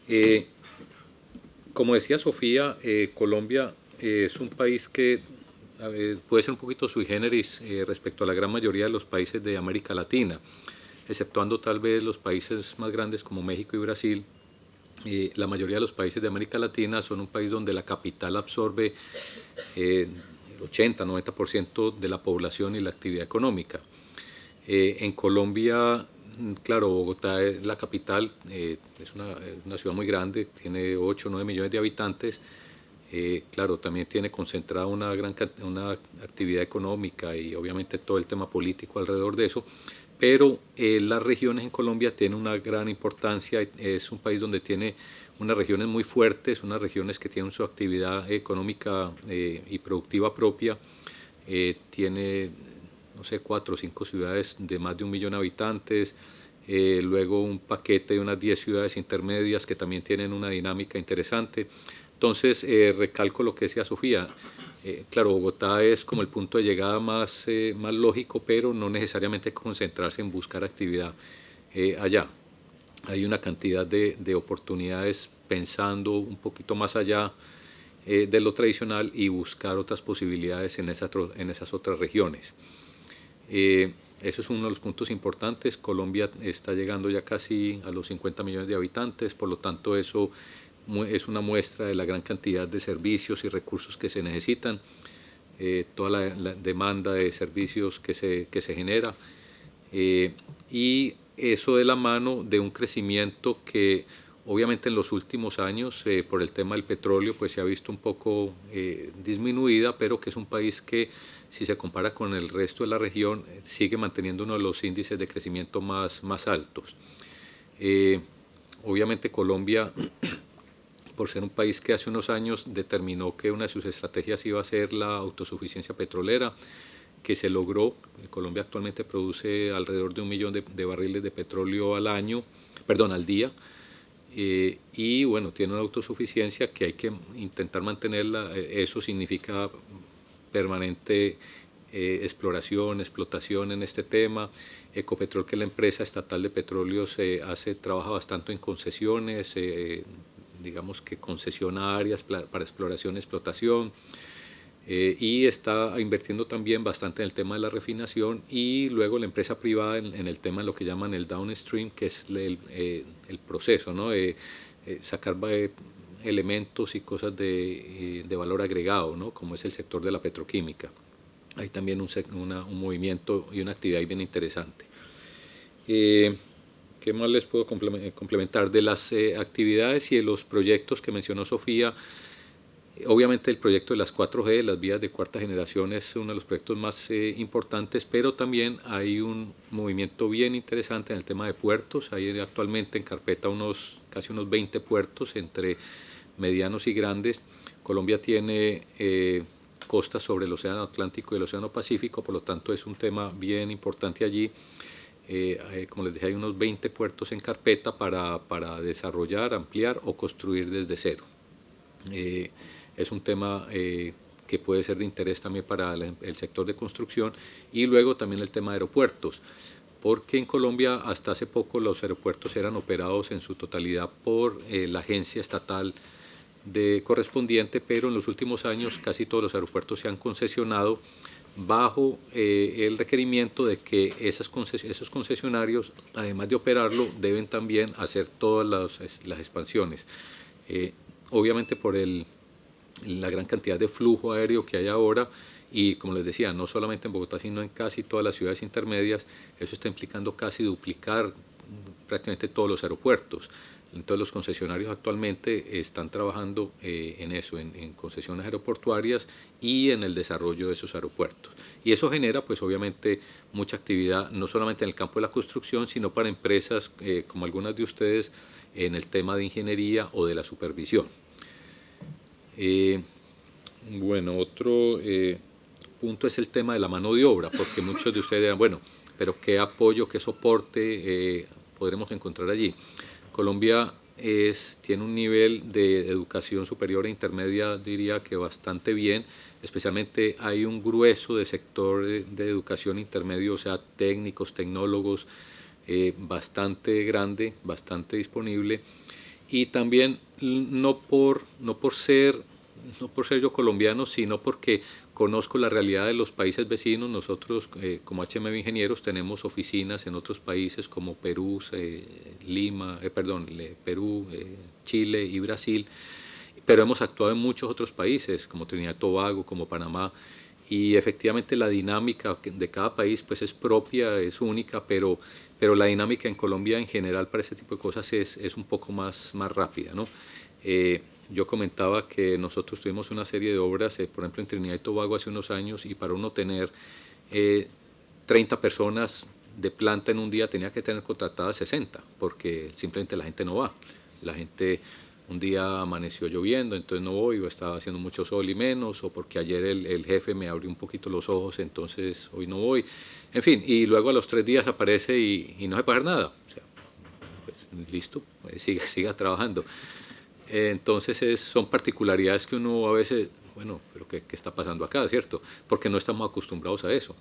Eh, Como decía Sofía, Colombia es un país que puede ser un poquito sui generis respecto a la gran mayoría de los países de América Latina, exceptuando tal vez los países más grandes como México y Brasil. La mayoría de los países de América Latina son un país donde la capital absorbe el 80-90% de la población y la actividad económica. En Colombia, claro, Bogotá es la capital, es una ciudad muy grande, tiene 8 o 9 millones de habitantes. Claro, también tiene concentrada una actividad económica y obviamente todo el tema político alrededor de eso, pero las regiones en Colombia tienen una gran importancia. Es un país donde tiene unas regiones muy fuertes, unas regiones que tienen su actividad económica y productiva propia. Tiene, no sé, 4 o 5 ciudades de más de 1 millón de habitantes, luego un paquete de unas 10 ciudades intermedias que también tienen una dinámica interesante. Entonces, recalco lo que decía Sofía. Claro, Bogotá es como el punto de llegada más lógico, pero no necesariamente concentrarse en buscar actividad allá. Hay una cantidad de oportunidades pensando un poquito más allá de lo tradicional y buscar otras posibilidades en esas otras regiones. Eso es uno de los puntos importantes. Colombia está llegando ya casi a los 50 millones de habitantes, por lo tanto eso es una muestra de la gran cantidad de servicios y recursos que se necesitan, toda la demanda de servicios que se genera, y eso de la mano de un crecimiento que obviamente en los últimos años por el tema del petróleo pues se ha visto un poco disminuida, pero que es un país que si se compara con el resto de la región sigue manteniendo uno de los índices de crecimiento más altos. Eh, Obviamente Colombia, por ser un país que hace unos años determinó que una de sus estrategias iba a ser la autosuficiencia petrolera, que se logró. Colombia actualmente produce alrededor de 1 millón de barriles de petróleo al día, y bueno, tiene una autosuficiencia que hay que intentar mantenerla. Eso significa permanente exploración, explotación en este tema. Ecopetrol, que es la empresa estatal de petróleos, trabaja bastante en concesiones, digamos que concesiona áreas para exploración y explotación, y está invirtiendo también bastante en el tema de la refinación, y luego la empresa privada en el tema de lo que llaman el downstream, que es el proceso, ¿no? Sacar elementos y cosas de valor agregado, ¿no? Como es el sector de la petroquímica. Hay también un movimiento y una actividad bien interesante. Eh, ¿Qué más les puedo complementar? De las actividades y de los proyectos que mencionó Sofía, obviamente el proyecto de las 4G, las vías de cuarta generación, es uno de los proyectos más importantes, pero también hay un movimiento bien interesante en el tema de puertos. Hay actualmente en carpeta casi unos 20 puertos entre medianos y grandes. Colombia tiene costas sobre el Océano Atlántico y el Océano Pacífico, por lo tanto es un tema bien importante allí. Como les dije, hay unos 20 puertos en carpeta para desarrollar, ampliar o construir desde cero. Eh, es un tema que puede ser de interés también para el sector de construcción, y luego también el tema de aeropuertos, porque en Colombia hasta hace poco los aeropuertos eran operados en su totalidad por la agencia estatal correspondiente, pero en los últimos años casi todos los aeropuertos se han concesionado bajo el requerimiento de que esos concesionarios, además de operarlo, deben también hacer todas las expansiones. Eh, Obviamente por la gran cantidad de flujo aéreo que hay ahora, y como les decía, no solamente en Bogotá, sino en casi todas las ciudades intermedias, eso está implicando casi duplicar prácticamente todos los aeropuertos. Entonces los concesionarios actualmente están trabajando en eso, en concesiones aeroportuarias y en el desarrollo de esos aeropuertos. Y eso genera pues obviamente mucha actividad, no solamente en el campo de la construcción, sino para empresas como algunas de ustedes en el tema de ingeniería o de la supervisión. Eh, bueno, otro punto es el tema de la mano de obra, porque muchos de ustedes dirán, bueno, pero ¿qué apoyo, qué soporte podremos encontrar allí? Colombia tiene un nivel de educación superior e intermedia, diría que bastante bien. Especialmente hay un grueso de sector de educación intermedio, o sea, técnicos, tecnólogos, bastante grande, bastante disponible. y también no por ser yo colombiano, sino porque conozco la realidad de los países vecinos. Nosotros, como HMB Ingenieros, tenemos oficinas en otros países como Perú, Perú, Chile y Brasil, pero hemos actuado en muchos otros países, como Trinidad y Tobago, como Panamá, y efectivamente la dinámica de cada país pues es propia, es única, pero la dinámica en Colombia en general para este tipo de cosas es un poco más rápida, ¿no? Yo comentaba que nosotros tuvimos una serie de obras, por ejemplo en Trinidad y Tobago hace unos años, y para uno tener 30 personas de planta en un día tenía que tener contratadas 60, porque simplemente la gente no va. La gente un día amaneció lloviendo, entonces no voy, o estaba haciendo mucho sol y menos, o porque ayer el jefe me abrió un poquito los ojos, entonces hoy no voy. En fin, y luego a los 3 días aparece y no se puede hacer nada. O sea, pues, listo, siga trabajando. Entonces son particularidades que uno a veces, bueno, pero ¿qué está pasando acá, cierto? Porque no estamos acostumbrados a eso.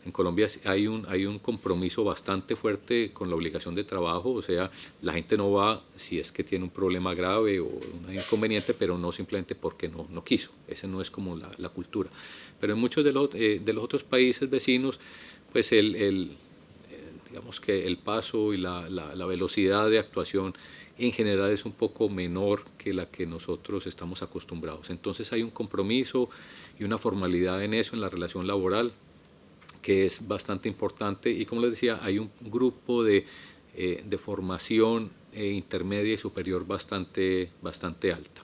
En Colombia hay un compromiso bastante fuerte con la obligación de trabajo, o sea, la gente no va si es que tiene un problema grave o un inconveniente, pero no simplemente porque no quiso. Esa no es como la cultura. Pero en muchos de los otros países vecinos, pues digamos que el paso y la velocidad de actuación en general es un poco menor que la que nosotros estamos acostumbrados. Entonces hay un compromiso y una formalidad en eso, en la relación laboral, que es bastante importante, y como les decía, hay un grupo de formación intermedia y superior bastante alta.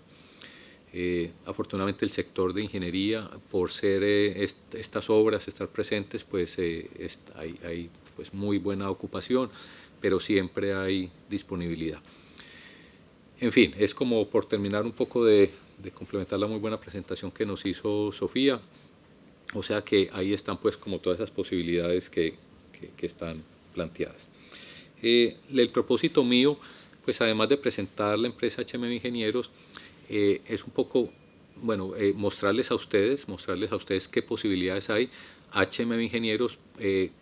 Afortunadamente el sector de ingeniería, por ser estas obras, estar presentes, pues hay pues muy buena ocupación, pero siempre hay disponibilidad. En fin, es como por terminar un poco de complementar la muy buena presentación que nos hizo Sofía. O sea que ahí están pues como todas esas posibilidades que están planteadas. El propósito mío, pues además de presentar la empresa HMM Ingenieros, es un poco, bueno, mostrarles a ustedes qué posibilidades hay. HMM Ingenieros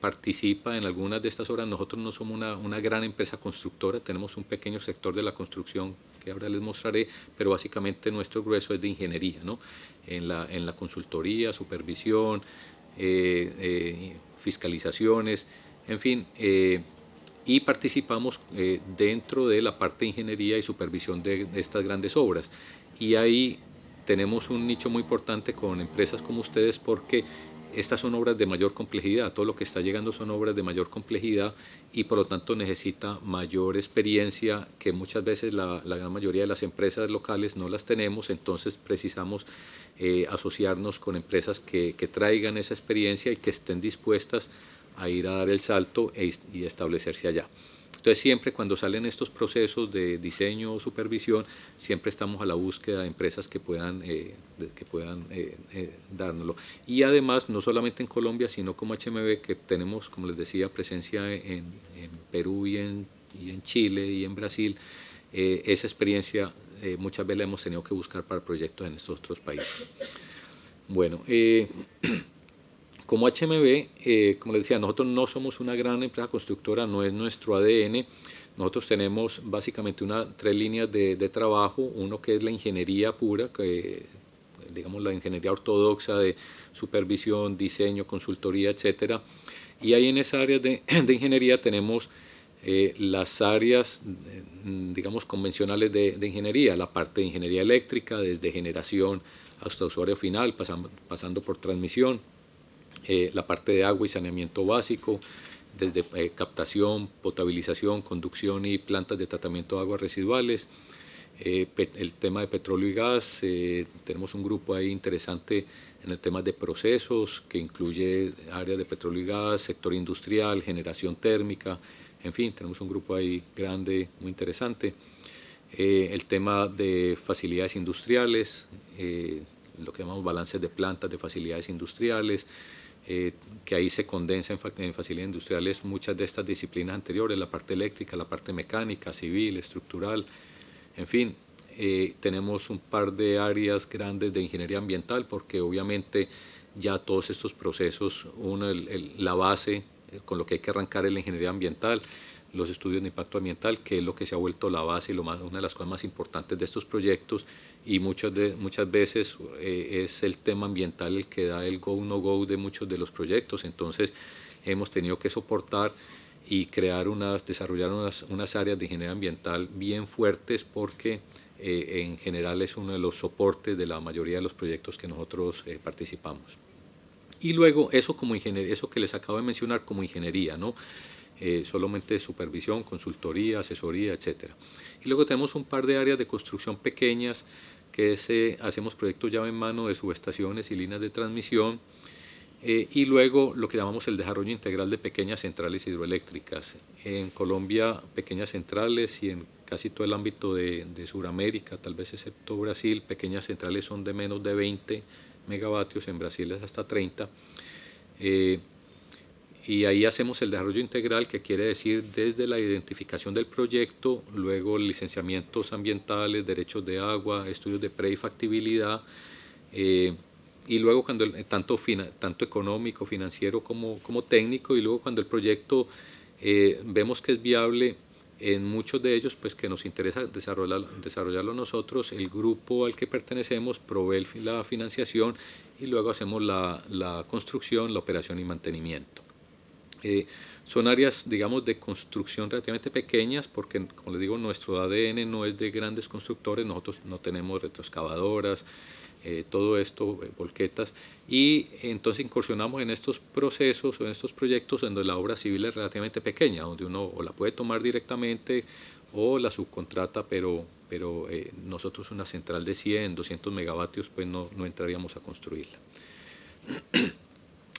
participa en algunas de estas obras. Nosotros no somos una gran empresa constructora, tenemos un pequeño sector de la construcción que ahora les mostraré, pero básicamente nuestro grueso es de ingeniería, ¿no? En la consultoría, supervisión, fiscalizaciones, en fin, y participamos dentro de la parte de ingeniería y supervisión de estas grandes obras. Y ahí tenemos un nicho muy importante con empresas como ustedes, porque estas son obras de mayor complejidad, todo lo que está llegando son obras de mayor complejidad, y por lo tanto necesita mayor experiencia, que muchas veces la gran mayoría de las empresas locales no las tenemos. Entonces precisamos asociarnos con empresas que traigan esa experiencia y que estén dispuestas a ir a dar el salto y establecerse allá. Entonces siempre cuando salen estos procesos de diseño o supervisión, siempre estamos a la búsqueda de empresas que puedan dárnoslo. Y además, no solamente en Colombia, sino como HMB, que tenemos, como les decía, presencia en Perú y en Chile y en Brasil, esa experiencia muchas veces la hemos tenido que buscar para proyectos en estos otros países. Bueno, como HMB, como les decía, nosotros no somos una gran empresa constructora, no es nuestro ADN. Nosotros tenemos básicamente 3 líneas de trabajo. Uno que es la ingeniería pura, digamos la ingeniería ortodoxa de supervisión, diseño, consultoría, etcétera. Y ahí en esa área de ingeniería tenemos las áreas, digamos, convencionales de ingeniería, la parte de ingeniería eléctrica, desde generación hasta usuario final, pasando por transmisión, la parte de agua y saneamiento básico, desde captación, potabilización, conducción y plantas de tratamiento de aguas residuales, el tema de petróleo y gas. Tenemos un grupo ahí interesante en el tema de procesos, que incluye áreas de petróleo y gas, sector industrial, generación térmica, en fin, tenemos un grupo ahí grande, muy interesante. El tema de facilidades industriales, lo que llamamos balances de plantas de facilidades industriales, que ahí se condensa en facilidades industriales muchas de estas disciplinas anteriores, la parte eléctrica, la parte mecánica, civil, estructural, en fin. Tenemos un par de áreas grandes de ingeniería ambiental, porque obviamente ya todos estos procesos, la base con lo que hay que arrancar es la ingeniería ambiental. los estudios de impacto ambiental, que es lo que se ha vuelto la base y una de las cosas más importantes de estos proyectos, y muchas veces es el tema ambiental el que da el go no go de muchos de los proyectos. Entonces hemos tenido que soportar y desarrollar unas áreas de ingeniería ambiental bien fuertes, porque en general es uno de los soportes de la mayoría de los proyectos que nosotros participamos. Y luego eso como ingeniería, eso que les acabo de mencionar como ingeniería, ¿no? Solamente supervisión, consultoría, asesoría, etcétera. Y luego tenemos un par de áreas de construcción pequeñas, que es, hacemos proyectos llave en mano de subestaciones y líneas de transmisión, y luego lo que llamamos el desarrollo integral de pequeñas centrales hidroeléctricas. En Colombia, pequeñas centrales, y en casi todo el ámbito de Sudamérica, tal vez excepto Brasil, pequeñas centrales son de menos de 20 megavatios, en Brasil es hasta 30. Y ahí hacemos el desarrollo integral, que quiere decir desde la identificación del proyecto, luego licenciamientos ambientales, derechos de agua, estudios de pre y factibilidad, y luego cuando tanto económico, financiero como técnico, y luego cuando el proyecto vemos que es viable, en muchos de ellos pues que nos interesa desarrollarlo nosotros, el grupo al que pertenecemos provee la financiación, y luego hacemos la construcción, la operación y mantenimiento. Son áreas, digamos, de construcción relativamente pequeñas, porque, como les digo, nuestro ADN no es de grandes constructores. Nosotros no tenemos retroexcavadoras, todo esto, volquetas, y entonces incursionamos en estos procesos o en estos proyectos en donde la obra civil es relativamente pequeña, donde uno o la puede tomar directamente o la subcontrata, pero nosotros una central de 100, 200 megavatios, pues no entraríamos a construirla.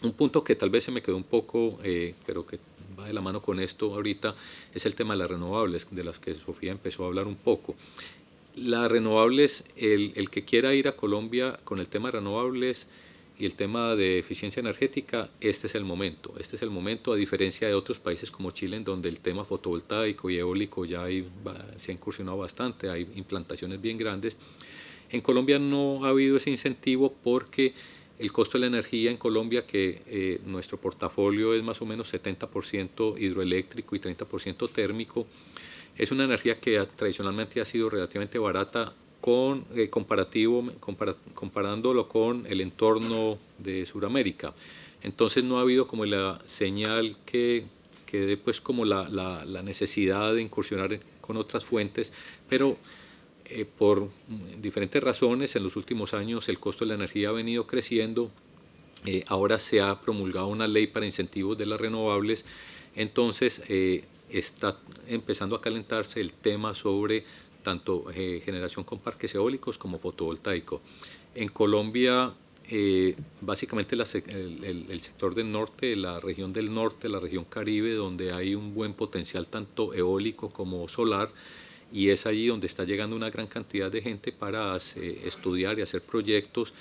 Un punto que tal vez se me quedó un poco, pero que va de la mano con esto ahorita, es el tema de las renovables, de las que Sofía empezó a hablar un poco. Las renovables, el que quiera ir a Colombia con el tema de renovables y el tema de eficiencia energética, este es el momento. Este es el momento, a diferencia de otros países como Chile, en donde el tema fotovoltaico y eólico ya se ha incursionado bastante, hay implantaciones bien grandes. En Colombia no ha habido ese incentivo, porque el costo de la energía en Colombia, que nuestro portafolio es más o menos 70% hidroeléctrico y 30% térmico, es una energía que tradicionalmente ha sido relativamente barata comparándolo con el entorno de Sudamérica. Entonces no ha habido como la señal que dé pues como la necesidad de incursionar con otras fuentes, pero por diferentes razones en los últimos años el costo de la energía ha venido creciendo. Ahora se ha promulgado una ley para incentivos de las renovables, entonces está empezando a calentarse el tema sobre tanto generación con parques eólicos como fotovoltaico. En Colombia, básicamente el sector del norte, la región del norte, la región Caribe, donde hay un buen potencial tanto eólico como solar, y es allí donde está llegando una gran cantidad de gente para estudiar y hacer proyectos,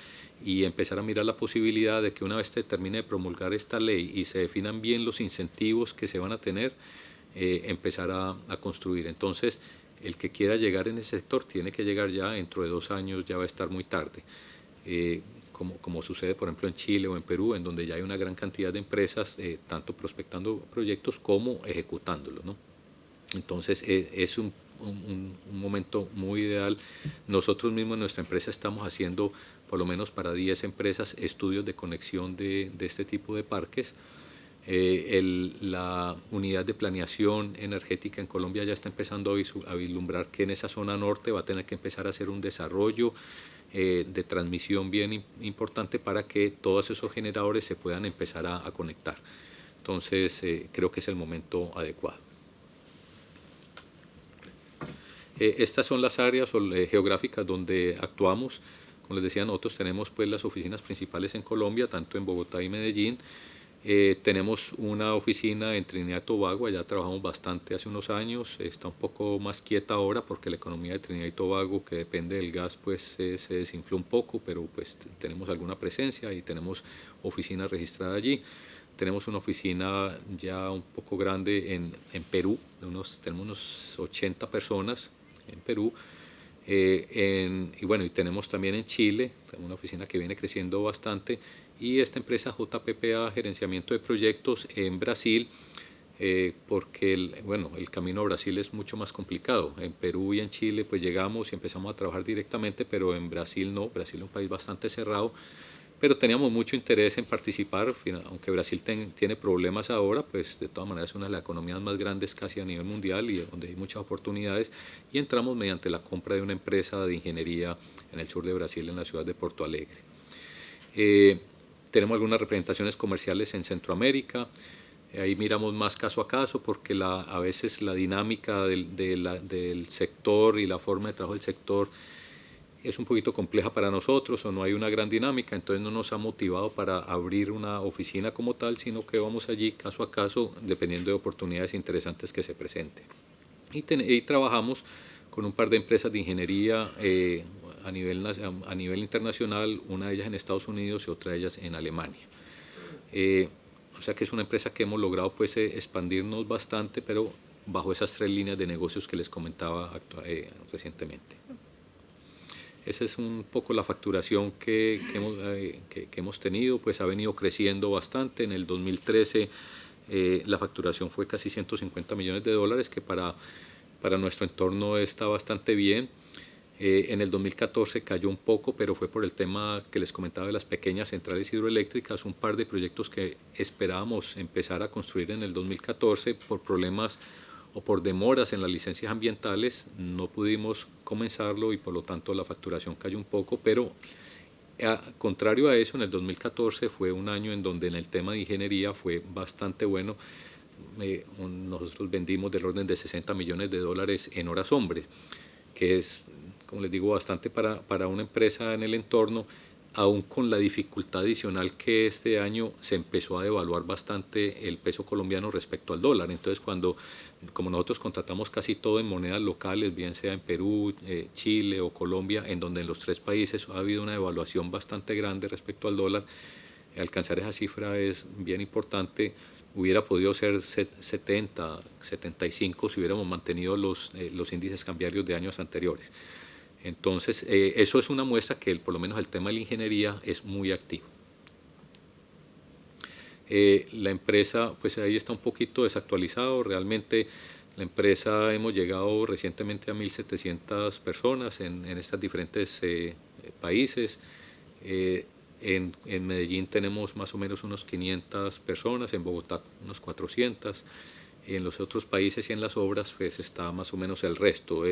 y empezar a mirar la posibilidad de que una vez se termine de promulgar esta ley y se definan bien los incentivos que se van a tener, empezar a construir. Entonces, el que quiera llegar en ese sector tiene que llegar ya. Dentro de 2 años ya va a estar muy tarde. Como sucede por ejemplo en Chile o en Perú, en donde ya hay una gran cantidad de empresas, tanto prospectando proyectos como ejecutándolos, ¿no? Entonces es un momento muy ideal. Nosotros mismos en nuestra empresa estamos haciendo, por lo menos para 10 empresas, estudios de conexión de este tipo de parques. La unidad de planeación energética en Colombia ya está empezando a vislumbrar que en esa zona norte va a tener que empezar a hacer un desarrollo de transmisión bien importante, para que todos esos generadores se puedan empezar a conectar. Entonces creo que es el momento adecuado. Estas son las áreas geográficas donde actuamos. Como les decía, nosotros tenemos pues las oficinas principales en Colombia, tanto en Bogotá y Medellín. Tenemos una oficina en Trinidad y Tobago. Allá trabajamos bastante hace unos años. Está un poco más quieta ahora porque la economía de Trinidad y Tobago, que depende del gas, pues se desinfló un poco, pero pues tenemos alguna presencia y tenemos oficina registrada allí. Tenemos una oficina ya un poco grande en Perú, tenemos unos 80 personas en Perú, y bueno, y tenemos también en Chile, tenemos una oficina que viene creciendo bastante, y esta empresa JPPA, Gerenciamiento de Proyectos, en Brasil, porque el camino a Brasil es mucho más complicado. En Perú y en Chile pues llegamos y empezamos a trabajar directamente, pero en Brasil no. Brasil es un país bastante cerrado, pero teníamos mucho interés en participar, aunque Brasil tiene problemas ahora, pues de todas maneras es una de las economías más grandes casi a nivel mundial y donde hay muchas oportunidades, y entramos mediante la compra de una empresa de ingeniería en el sur de Brasil, en la ciudad de Porto Alegre. Eh, Tenemos algunas representaciones comerciales en Centroamérica. Ahí miramos más caso a caso porque a veces la dinámica del sector y la forma de trabajo del sector es un poquito compleja para nosotros o no hay una gran dinámica, entonces no nos ha motivado para abrir una oficina como tal, sino que vamos allí caso a caso dependiendo de oportunidades interesantes que se presenten. Y trabajamos con un par de empresas de ingeniería a nivel internacional, una de ellas en Estados Unidos y otra de ellas en Alemania. O sea que es una empresa que hemos logrado pues expandirnos bastante, pero bajo esas tres líneas de negocios que les comentaba recientemente. Esa es un poco la facturación que hemos tenido, pues ha venido creciendo bastante. En el 2013 la facturación fue casi 150 millones de dólares, que para nuestro entorno está bastante bien. En el 2014 cayó un poco, pero fue por el tema que les comentaba de las pequeñas centrales hidroeléctricas, un par de proyectos que esperábamos empezar a construir en el 2014 por problemas o por demoras en las licencias ambientales, no pudimos comenzarlo y por lo tanto la facturación cayó un poco, pero contrario a eso, en el 2014 fue un año en donde en el tema de ingeniería fue bastante bueno. Nosotros vendimos del orden de 60 millones de dólares en horas hombre, que es, como les digo, bastante para una empresa en el entorno, aún con la dificultad adicional que este año se empezó a devaluar bastante el peso colombiano respecto al dólar. Entonces, como nosotros contratamos casi todo en monedas locales, bien sea en Perú, Chile o Colombia, en donde en los tres países ha habido una devaluación bastante grande respecto al dólar, alcanzar esa cifra es bien importante. Hubiera podido ser 70, 75 si hubiéramos mantenido los índices cambiarios de años anteriores. Entonces, eso es una muestra que por lo menos el tema de la ingeniería es muy activo. La empresa, pues ahí está un poquito desactualizado. Realmente la empresa hemos llegado recientemente a 1.700 personas en estos diferentes países. En Medellín tenemos más o menos unos 500 personas, en Bogotá unos 400. En los otros países y en las obras pues está más o menos el resto.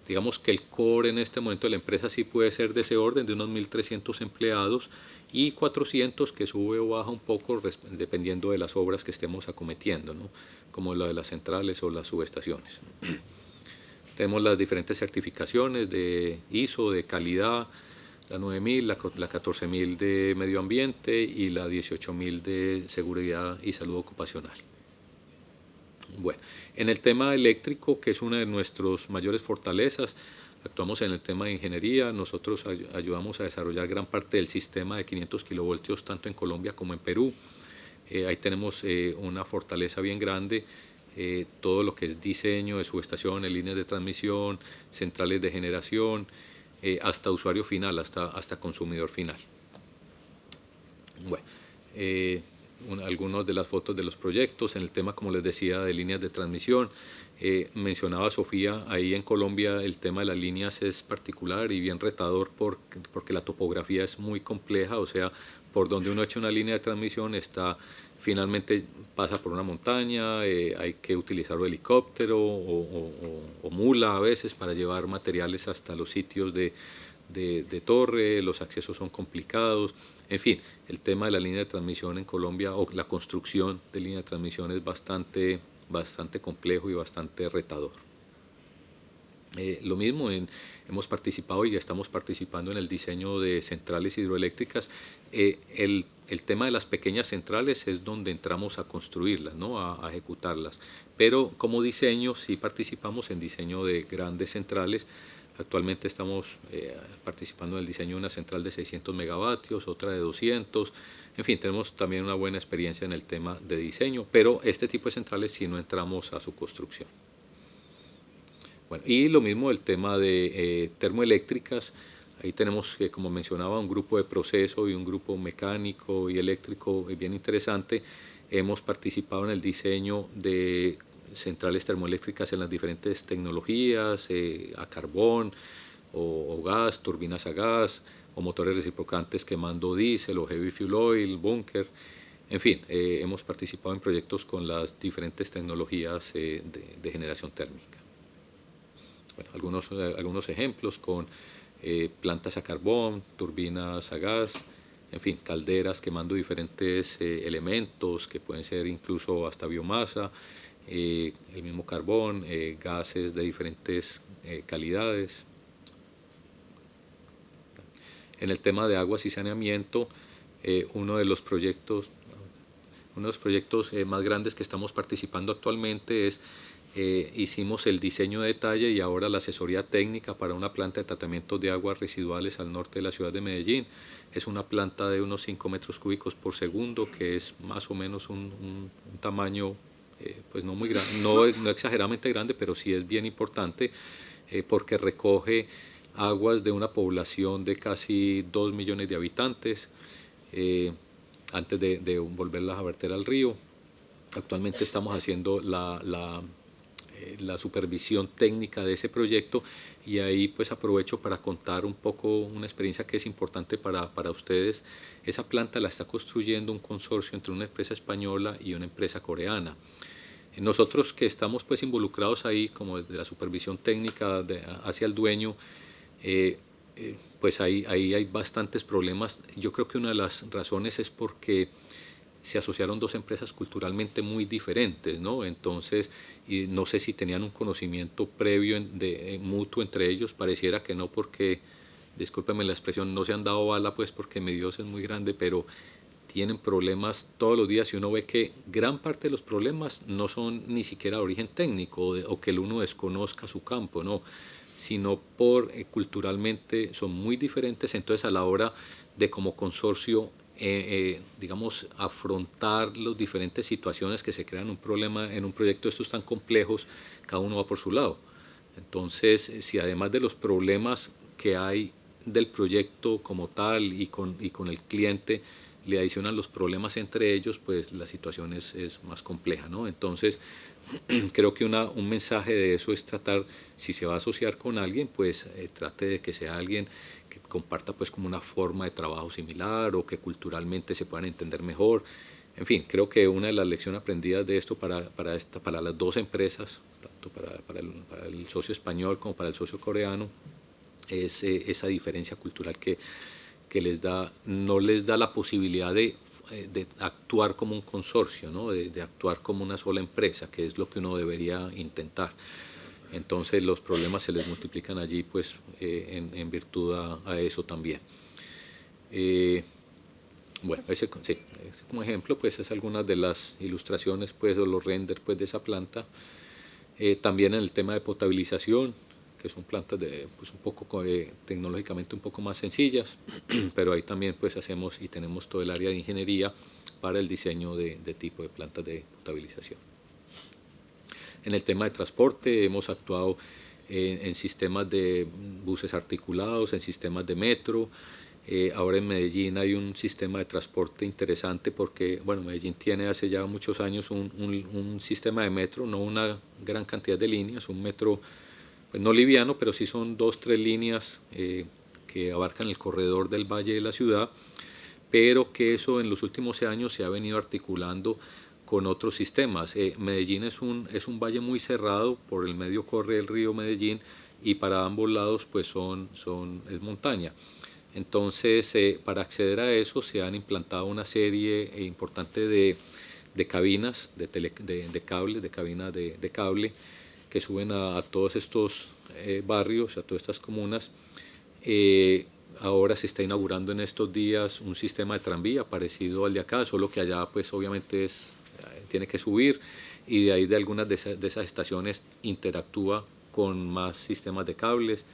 Digamos que el core en este momento de la empresa sí puede ser de ese orden, de unos 1.300 empleados y 400 que sube o baja un poco dependiendo de las obras que estemos acometiendo, ¿no? Como la de las centrales o las subestaciones. Tenemos las diferentes certificaciones de ISO, de calidad, la 9000, la 14000 de medio ambiente y la 18000 de seguridad y salud ocupacional. Bueno, en el tema eléctrico, que es una de nuestras mayores fortalezas, actuamos en el tema de ingeniería. Nosotros ayudamos a desarrollar gran parte del sistema de 500 kilovoltios tanto en Colombia como en Perú. Ahí tenemos una fortaleza bien grande. Todo lo que es diseño de subestaciones, líneas de transmisión, centrales de generación, hasta usuario final, hasta consumidor final. Bueno, algunas de las fotos de los proyectos, en el tema, como les decía, de líneas de transmisión. Mencionaba Sofía, ahí en Colombia el tema de las líneas es particular y bien retador porque la topografía es muy compleja, o sea, por donde uno echa una línea de transmisión finalmente pasa por una montaña, hay que utilizar un helicóptero o mula a veces para llevar materiales hasta los sitios de torre, los accesos son complicados. En fin, el tema de la línea de transmisión en Colombia o la construcción de línea de transmisión es bastante complejo y bastante retador. Lo mismo, hemos participado y ya estamos participando en el diseño de centrales hidroeléctricas. El tema de las pequeñas centrales es donde entramos a construirlas, ¿no? a ejecutarlas. Pero como diseño sí participamos en diseño de grandes centrales. Actualmente estamos participando en el diseño de una central de 600 megavatios, otra de 200. En fin, tenemos también una buena experiencia en el tema de diseño, pero este tipo de centrales sí no entramos a su construcción. Bueno, y lo mismo el tema de termoeléctricas. Ahí tenemos, como mencionaba, un grupo de proceso y un grupo mecánico y eléctrico bien interesante. hemos participado en el diseño de centrales termoeléctricas en las diferentes tecnologías, a carbón o gas, turbinas a gas, o motores reciprocantes quemando diésel o heavy fuel oil, búnker. En fin, hemos participado en proyectos con las diferentes tecnologías de generación térmica. Bueno, algunos ejemplos con plantas a carbón, turbinas a gas, en fin, calderas quemando diferentes elementos que pueden ser incluso hasta biomasa, el mismo carbón, gases de diferentes calidades. En el tema de aguas y saneamiento, uno de los proyectos más grandes que estamos participando actualmente es hicimos el diseño de detalle y ahora la asesoría técnica para una planta de tratamiento de aguas residuales al norte de la ciudad de Medellín. Es una planta de unos 5 metros cúbicos por segundo, que es más o menos un tamaño pues no muy grande, no exageradamente grande, pero sí es bien importante porque recoge aguas de una población de casi 2 millones de habitantes antes de volverlas a verter al río. Actualmente estamos haciendo la supervisión técnica de ese proyecto y ahí pues aprovecho para contar un poco una experiencia que es importante para ustedes. Esa planta la está construyendo un consorcio entre una empresa española y una empresa coreana. Nosotros que estamos pues involucrados ahí como desde la supervisión técnica hacia el dueño, pues ahí hay bastantes problemas. Yo creo que una de las razones es porque se asociaron dos empresas culturalmente muy diferentes, ¿no? Entonces, y no sé si tenían un conocimiento previo mutuo entre ellos, pareciera que no, porque, discúlpeme la expresión, no se han dado bala, pues porque mi Dios es muy grande, pero tienen problemas todos los días y uno ve que gran parte de los problemas no son ni siquiera de origen técnico o que el uno desconozca su campo, no, sino por culturalmente son muy diferentes. Entonces a la hora de como consorcio digamos, afrontar las diferentes situaciones que se crean en un problema, en un proyecto de estos tan complejos, cada uno va por su lado. Entonces, si además de los problemas que hay del proyecto como tal y con el cliente, le adicionan los problemas entre ellos, pues la situación es más compleja, ¿no? Entonces, creo que un mensaje de eso es tratar, si se va a asociar con alguien, pues trate de que sea alguien que comparta pues como una forma de trabajo similar o que culturalmente se puedan entender mejor. En fin, creo que una de las lecciones aprendidas de esto para las dos empresas, tanto para el socio español como para el socio coreano, es esa diferencia cultural que no les da la posibilidad de actuar como un consorcio, ¿no? de actuar como una sola empresa, que es lo que uno debería intentar. Entonces los problemas se les multiplican allí pues en virtud a eso también. Bueno, ese como ejemplo pues es algunas de las ilustraciones pues o los renders pues de esa planta. También en el tema de potabilización, que son plantas pues un poco tecnológicamente un poco más sencillas, pero ahí también pues hacemos y tenemos todo el área de ingeniería para el diseño de tipo de plantas de potabilización. En el tema de transporte hemos actuado en sistemas de buses articulados, en sistemas de metro. Ahora en Medellín hay un sistema de transporte interesante porque, bueno, Medellín tiene hace ya muchos años un sistema de metro, no una gran cantidad de líneas, un metro pues no liviano, pero sí son 2, 3 líneas que abarcan el corredor del valle de la ciudad, pero que eso en los últimos años se ha venido articulando con otros sistemas. Medellín es un valle muy cerrado, por el medio corre el río Medellín y para ambos lados pues es montaña. Entonces, para acceder a eso se han implantado una serie importante de cabinas de cable, de cabinas de cable que suben a todos estos barrios, a todas estas comunas. Ahora se está inaugurando en estos días un sistema de tranvía parecido al de acá, solo que allá pues obviamente tiene que subir y de ahí de algunas de esas estaciones interactúa con más sistemas de cables.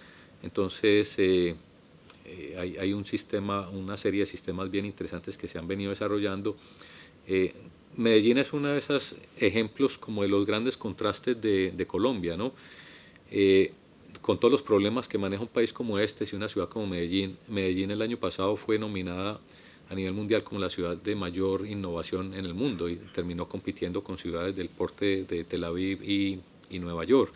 Entonces hay una serie de sistemas bien interesantes que se han venido desarrollando. Medellín es uno de esos ejemplos como de los grandes contrastes de Colombia, ¿no? Con todos los problemas que maneja un país como este, si una ciudad como Medellín el año pasado fue nominada a nivel mundial como la ciudad de mayor innovación en el mundo y terminó compitiendo con ciudades del porte de Tel Aviv y Nueva York.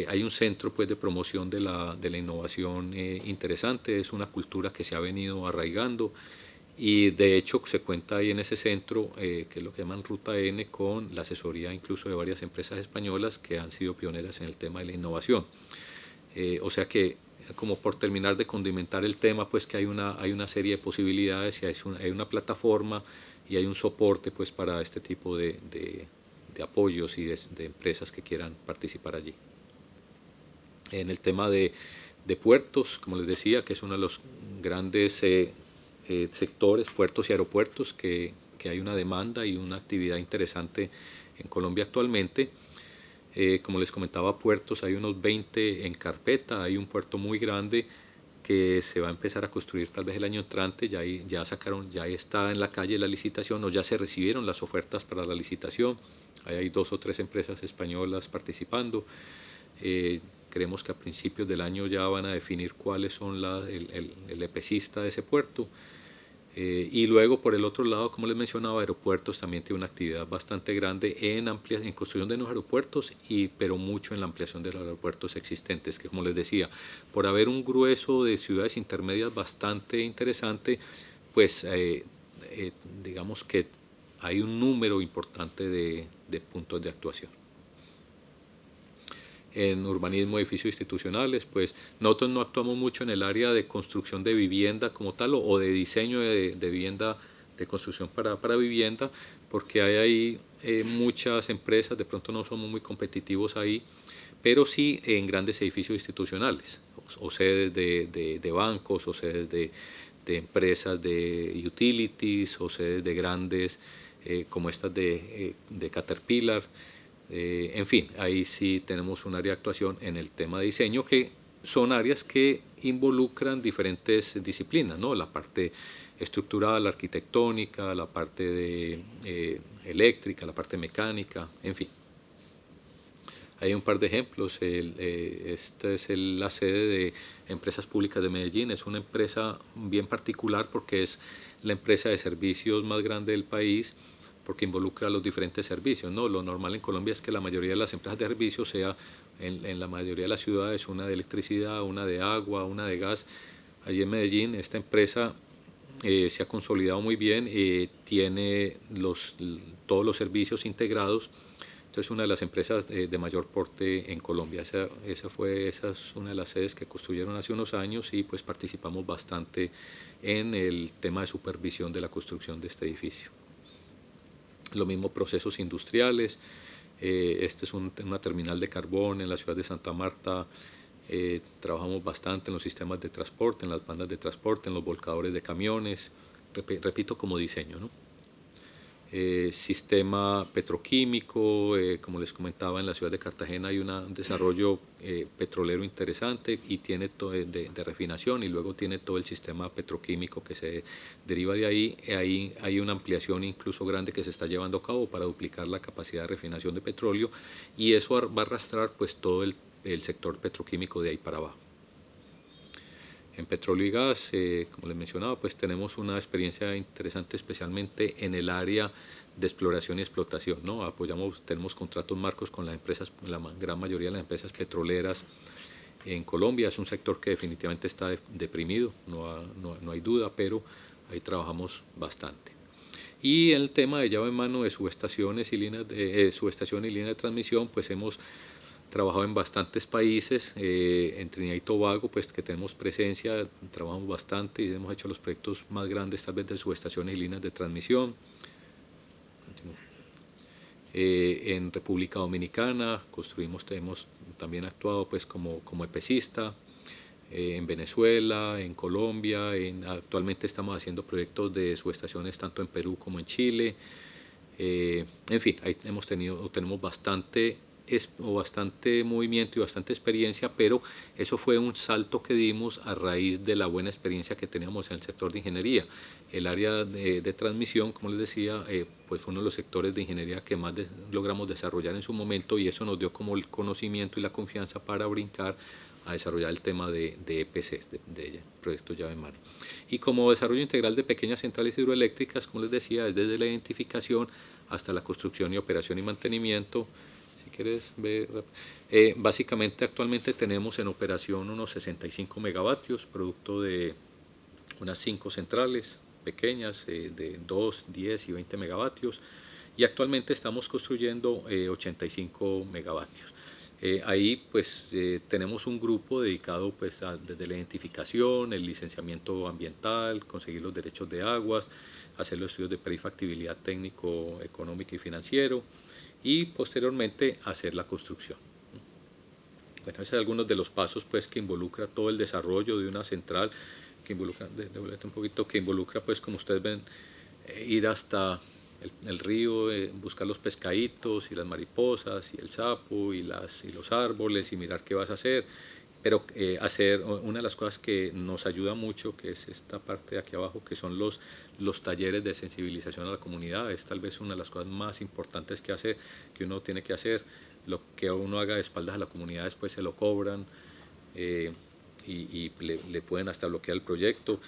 Hay un centro pues, de promoción de la innovación interesante, es una cultura que se ha venido arraigando y de hecho se cuenta ahí en ese centro, que es lo que llaman Ruta N, con la asesoría incluso de varias empresas españolas que han sido pioneras en el tema de la innovación. O sea que, como por terminar de condimentar el tema, pues que hay una serie de posibilidades y hay una plataforma y hay un soporte pues para este tipo de apoyos y de empresas que quieran participar allí. En el tema de puertos, como les decía, que es uno de los grandes sectores, puertos y aeropuertos, que hay una demanda y una actividad interesante en Colombia actualmente. Como les comentaba, puertos, hay unos 20 en carpeta, hay un puerto muy grande que se va a empezar a construir tal vez el año entrante, ya está en la calle la licitación o ya se recibieron las ofertas para la licitación, ahí hay 2 o 3 empresas españolas participando. Creemos que a principios del año ya van a definir cuáles son el EPCista de ese puerto. Y luego, por el otro lado, como les mencionaba, aeropuertos también tiene una actividad bastante grande en construcción de nuevos aeropuertos, pero mucho en la ampliación de los aeropuertos existentes, que como les decía, por haber un grueso de ciudades intermedias bastante interesante, pues digamos que hay un número importante de puntos de actuación. En urbanismo, edificios institucionales, pues nosotros no actuamos mucho en el área de construcción de vivienda como tal o de diseño de vivienda, de construcción para vivienda, porque hay ahí muchas empresas, de pronto no somos muy competitivos ahí, pero sí en grandes edificios institucionales o sedes de bancos o sedes de empresas de utilities o sedes de grandes como estas de Caterpillar. En fin, ahí sí tenemos un área de actuación en el tema de diseño, que son áreas que involucran diferentes disciplinas, ¿no? La parte estructural, la arquitectónica, la parte eléctrica, la parte mecánica, en fin. Hay un par de ejemplos. Esta es la sede de Empresas Públicas de Medellín. Es una empresa bien particular porque es la empresa de servicios más grande del país, porque involucra los diferentes servicios, ¿no? Lo normal en Colombia es que la mayoría de las empresas de servicios sea en la mayoría de las ciudades una de electricidad, una de agua, una de gas. Allí en Medellín esta empresa se ha consolidado muy bien, tiene todos los servicios integrados. Entonces es una de las empresas de mayor porte en Colombia. Esa es una de las sedes que construyeron hace unos años y pues participamos bastante en el tema de supervisión de la construcción de este edificio. Lo mismo procesos industriales. Este es una terminal de carbón en la ciudad de Santa Marta. Trabajamos bastante en los sistemas de transporte, en las bandas de transporte, en los volcadores de camiones, repito, como diseño, ¿no? Sistema petroquímico, como les comentaba, en la ciudad de Cartagena hay un desarrollo petrolero interesante y tiene de refinación, y luego tiene todo el sistema petroquímico que se deriva de ahí. Ahí hay una ampliación incluso grande que se está llevando a cabo para duplicar la capacidad de refinación de petróleo, y eso va a arrastrar pues todo el sector petroquímico de ahí para abajo. En petróleo y gas, como les mencionaba, pues tenemos una experiencia interesante, especialmente en el área de exploración y explotación, ¿no? Tenemos contratos marcos con las empresas, la gran mayoría de las empresas petroleras en Colombia. Es un sector que definitivamente está deprimido, no hay duda, pero ahí trabajamos bastante. Y en el tema de llave en mano de subestaciones y líneas de transmisión, pues hemos trabajado en bastantes países. En Trinidad y Tobago, pues que tenemos presencia, trabajamos bastante y hemos hecho los proyectos más grandes tal vez de subestaciones y líneas de transmisión. En República Dominicana hemos también actuado pues como EPCista. En Venezuela, en Colombia, actualmente estamos haciendo proyectos de subestaciones tanto en Perú como en Chile. En fin, ahí tenemos bastante movimiento y bastante experiencia, pero eso fue un salto que dimos a raíz de la buena experiencia que teníamos en el sector de ingeniería. El área de transmisión, como les decía, pues fue uno de los sectores de ingeniería que más logramos desarrollar en su momento, y eso nos dio como el conocimiento y la confianza para brincar a desarrollar el tema de EPCs, de proyectos llave en mano. Y como desarrollo integral de pequeñas centrales hidroeléctricas, como les decía, es desde la identificación hasta la construcción y operación y mantenimiento. Si quieres ver, básicamente actualmente tenemos en operación unos 65 megavatios, producto de unas 5 centrales pequeñas de 2, 10 y 20 megavatios, y actualmente estamos construyendo 85 megavatios. Ahí pues tenemos un grupo dedicado pues desde la identificación, el licenciamiento ambiental, conseguir los derechos de aguas, hacer los estudios de perifactibilidad técnico, económico y financiero, y posteriormente hacer la construcción. Bueno, esos son algunos de los pasos pues que involucra todo el desarrollo de una central, que involucra, un poquito, que involucra pues como ustedes ven, ir hasta el río, buscar los pescaditos y las mariposas y el sapo y los árboles y mirar qué vas a hacer. Pero hacer una de las cosas que nos ayuda mucho, que es esta parte de aquí abajo, que son los talleres de sensibilización a la comunidad, es tal vez una de las cosas más importantes que uno tiene que hacer. Lo que uno haga de espaldas a la comunidad después se lo cobran, y le pueden hasta bloquear el proyecto.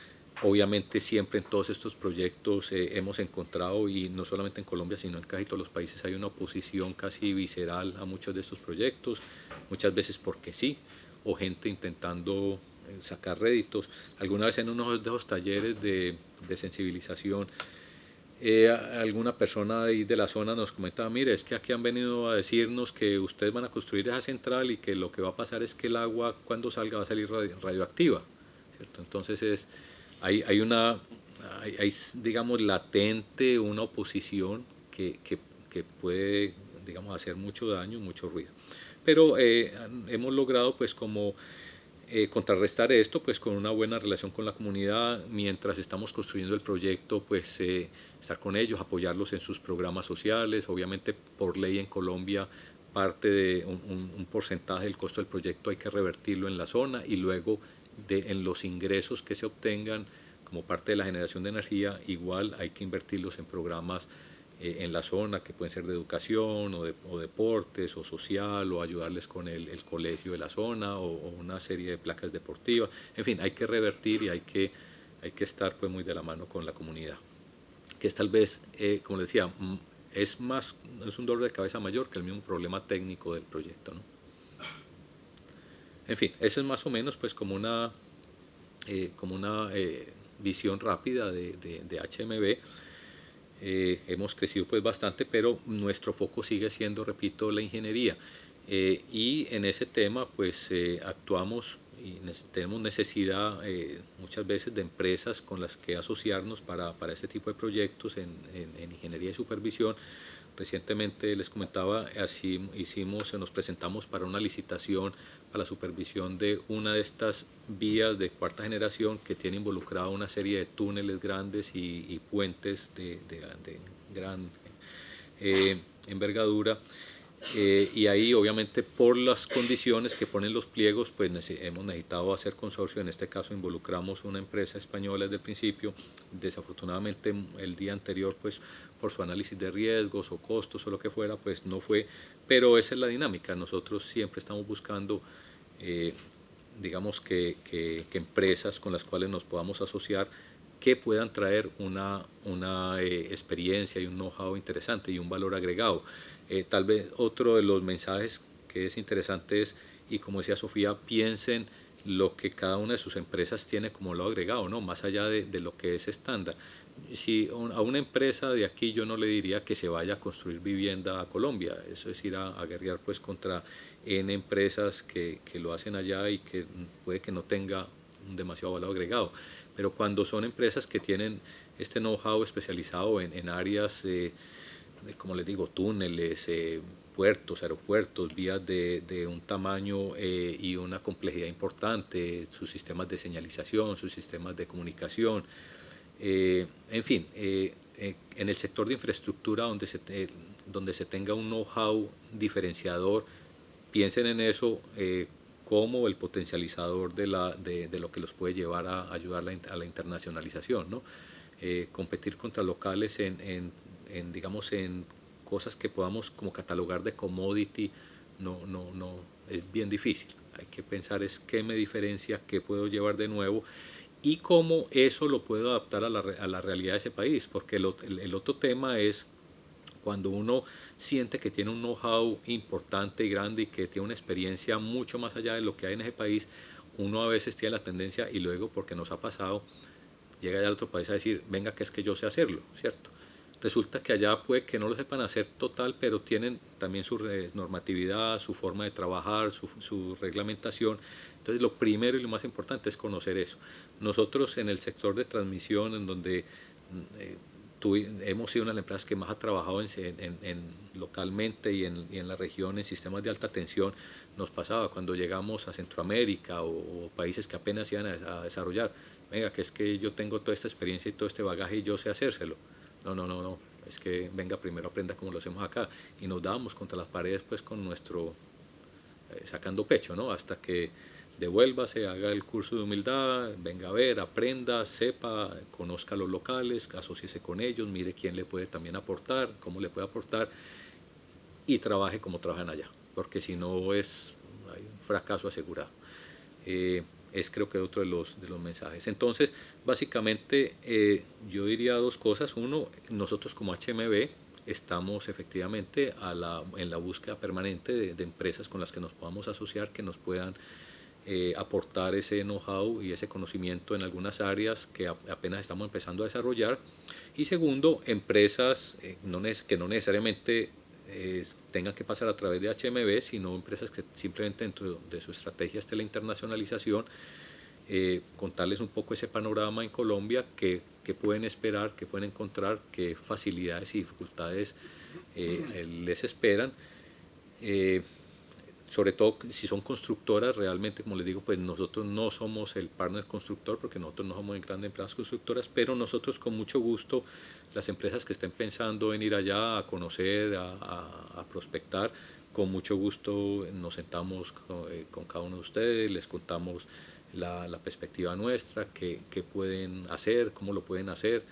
Obviamente siempre en todos estos proyectos hemos encontrado, y no solamente en Colombia, sino en casi todos los países, hay una oposición casi visceral a muchos de estos proyectos, muchas veces porque sí, o gente intentando sacar réditos. Alguna vez en uno de esos talleres de sensibilización, alguna persona ahí de la zona nos comentaba, mire, es que aquí han venido a decirnos que ustedes van a construir esa central y que lo que va a pasar es que el agua cuando salga va a salir radioactiva, ¿cierto? Entonces hay una, hay, digamos, latente una oposición que puede, digamos, hacer mucho daño, mucho ruido. Pero hemos logrado pues como contrarrestar esto pues con una buena relación con la comunidad mientras estamos construyendo el proyecto, pues estar con ellos, apoyarlos en sus programas sociales. Obviamente por ley en Colombia parte de un porcentaje del costo del proyecto hay que revertirlo en la zona, y luego en los ingresos que se obtengan como parte de la generación de energía igual hay que invertirlos en programas en la zona, que pueden ser de educación o deportes o social, o ayudarles con el colegio de la zona, o una serie de placas deportivas. En fin, hay que revertir y hay que estar pues muy de la mano con la comunidad, que es tal vez, como les decía, es un dolor de cabeza mayor que el mismo problema técnico del proyecto, ¿no? En fin, eso es más o menos pues como una visión rápida de HMB. Hemos crecido pues bastante, pero nuestro foco sigue siendo, repito, la ingeniería. Y en ese tema pues actuamos y tenemos necesidad muchas veces de empresas con las que asociarnos para este tipo de proyectos en ingeniería y supervisión. Recientemente les comentaba, así nos presentamos para una licitación para la supervisión de una de estas vías de cuarta generación que tiene involucrada una serie de túneles grandes y puentes de gran envergadura. Y ahí obviamente por las condiciones que ponen los pliegos pues hemos necesitado hacer consorcio. En este caso involucramos una empresa española desde el principio. Desafortunadamente el día anterior pues por su análisis de riesgos o costos o lo que fuera pues no fue, pero esa es la dinámica. Nosotros siempre estamos buscando digamos que empresas con las cuales nos podamos asociar, que puedan traer una experiencia y un know-how interesante y un valor agregado. Tal vez otro de los mensajes que es interesante es, y como decía Sofía, piensen lo que cada una de sus empresas tiene como lo agregado, ¿no? Más allá de lo que es estándar. Si a una empresa de aquí yo no le diría que se vaya a construir vivienda a Colombia, eso es ir a guerrear pues contra N empresas que lo hacen allá y que puede que no tenga un demasiado valor agregado. Pero cuando son empresas que tienen este know-how especializado en áreas, como les digo, túneles, puertos, aeropuertos, vías de un tamaño y una complejidad importante, sus sistemas de señalización, sus sistemas de comunicación, en fin, en el sector de infraestructura donde se tenga un know-how diferenciador, piensen en eso como el potencializador de lo que los puede llevar a ayudar a la internacionalización, ¿no? Competir contra locales digamos, en cosas que podamos como catalogar de commodity, no, es bien difícil. Hay que pensar es qué me diferencia, qué puedo llevar de nuevo y cómo eso lo puedo adaptar a la realidad de ese país, porque el otro tema es cuando uno siente que tiene un know-how importante y grande y que tiene una experiencia mucho más allá de lo que hay en ese país, uno a veces tiene la tendencia, y luego porque nos ha pasado, llega allá al otro país a decir, venga que es que yo sé hacerlo, ¿cierto? Resulta que allá puede que no lo sepan hacer total, pero tienen también su normatividad, su forma de trabajar, su reglamentación. Entonces lo primero y lo más importante es conocer eso. Nosotros en el sector de transmisión, en donde eh, hemos sido una de las empresas que más ha trabajado localmente y en la región en sistemas de alta tensión, nos pasaba cuando llegamos a Centroamérica o países que apenas iban a desarrollar, venga, que es que yo tengo toda esta experiencia y todo este bagaje y yo sé hacérselo. No, no, no, no, es que venga, primero aprenda como lo hacemos acá. Y nos dábamos contra las paredes pues con nuestro, sacando pecho, ¿no? Hasta que devuélvase, haga el curso de humildad, venga a ver, aprenda, sepa, conozca a los locales, asóciese con ellos, mire quién le puede también aportar, cómo le puede aportar y trabaje como trabajan allá, porque si no hay un fracaso asegurado. Es creo que otro de los mensajes. Entonces, básicamente yo diría dos cosas. Uno, nosotros como HMB estamos efectivamente en la búsqueda permanente de empresas con las que nos podamos asociar, que nos puedan aportar ese know-how y ese conocimiento en algunas áreas que apenas estamos empezando a desarrollar. Y segundo, empresas que no necesariamente tengan que pasar a través de HMB, sino empresas que simplemente dentro de su estrategia esté la internacionalización, contarles un poco ese panorama en Colombia, qué pueden esperar, qué pueden encontrar, qué facilidades y dificultades les esperan. Sobre todo si son constructoras, realmente, como les digo, pues nosotros no somos el partner constructor, porque nosotros no somos en grandes empresas constructoras, pero nosotros con mucho gusto, las empresas que estén pensando en ir allá a conocer, a prospectar, con mucho gusto nos sentamos con cada uno de ustedes, les contamos la perspectiva nuestra, qué pueden hacer, cómo lo pueden hacer,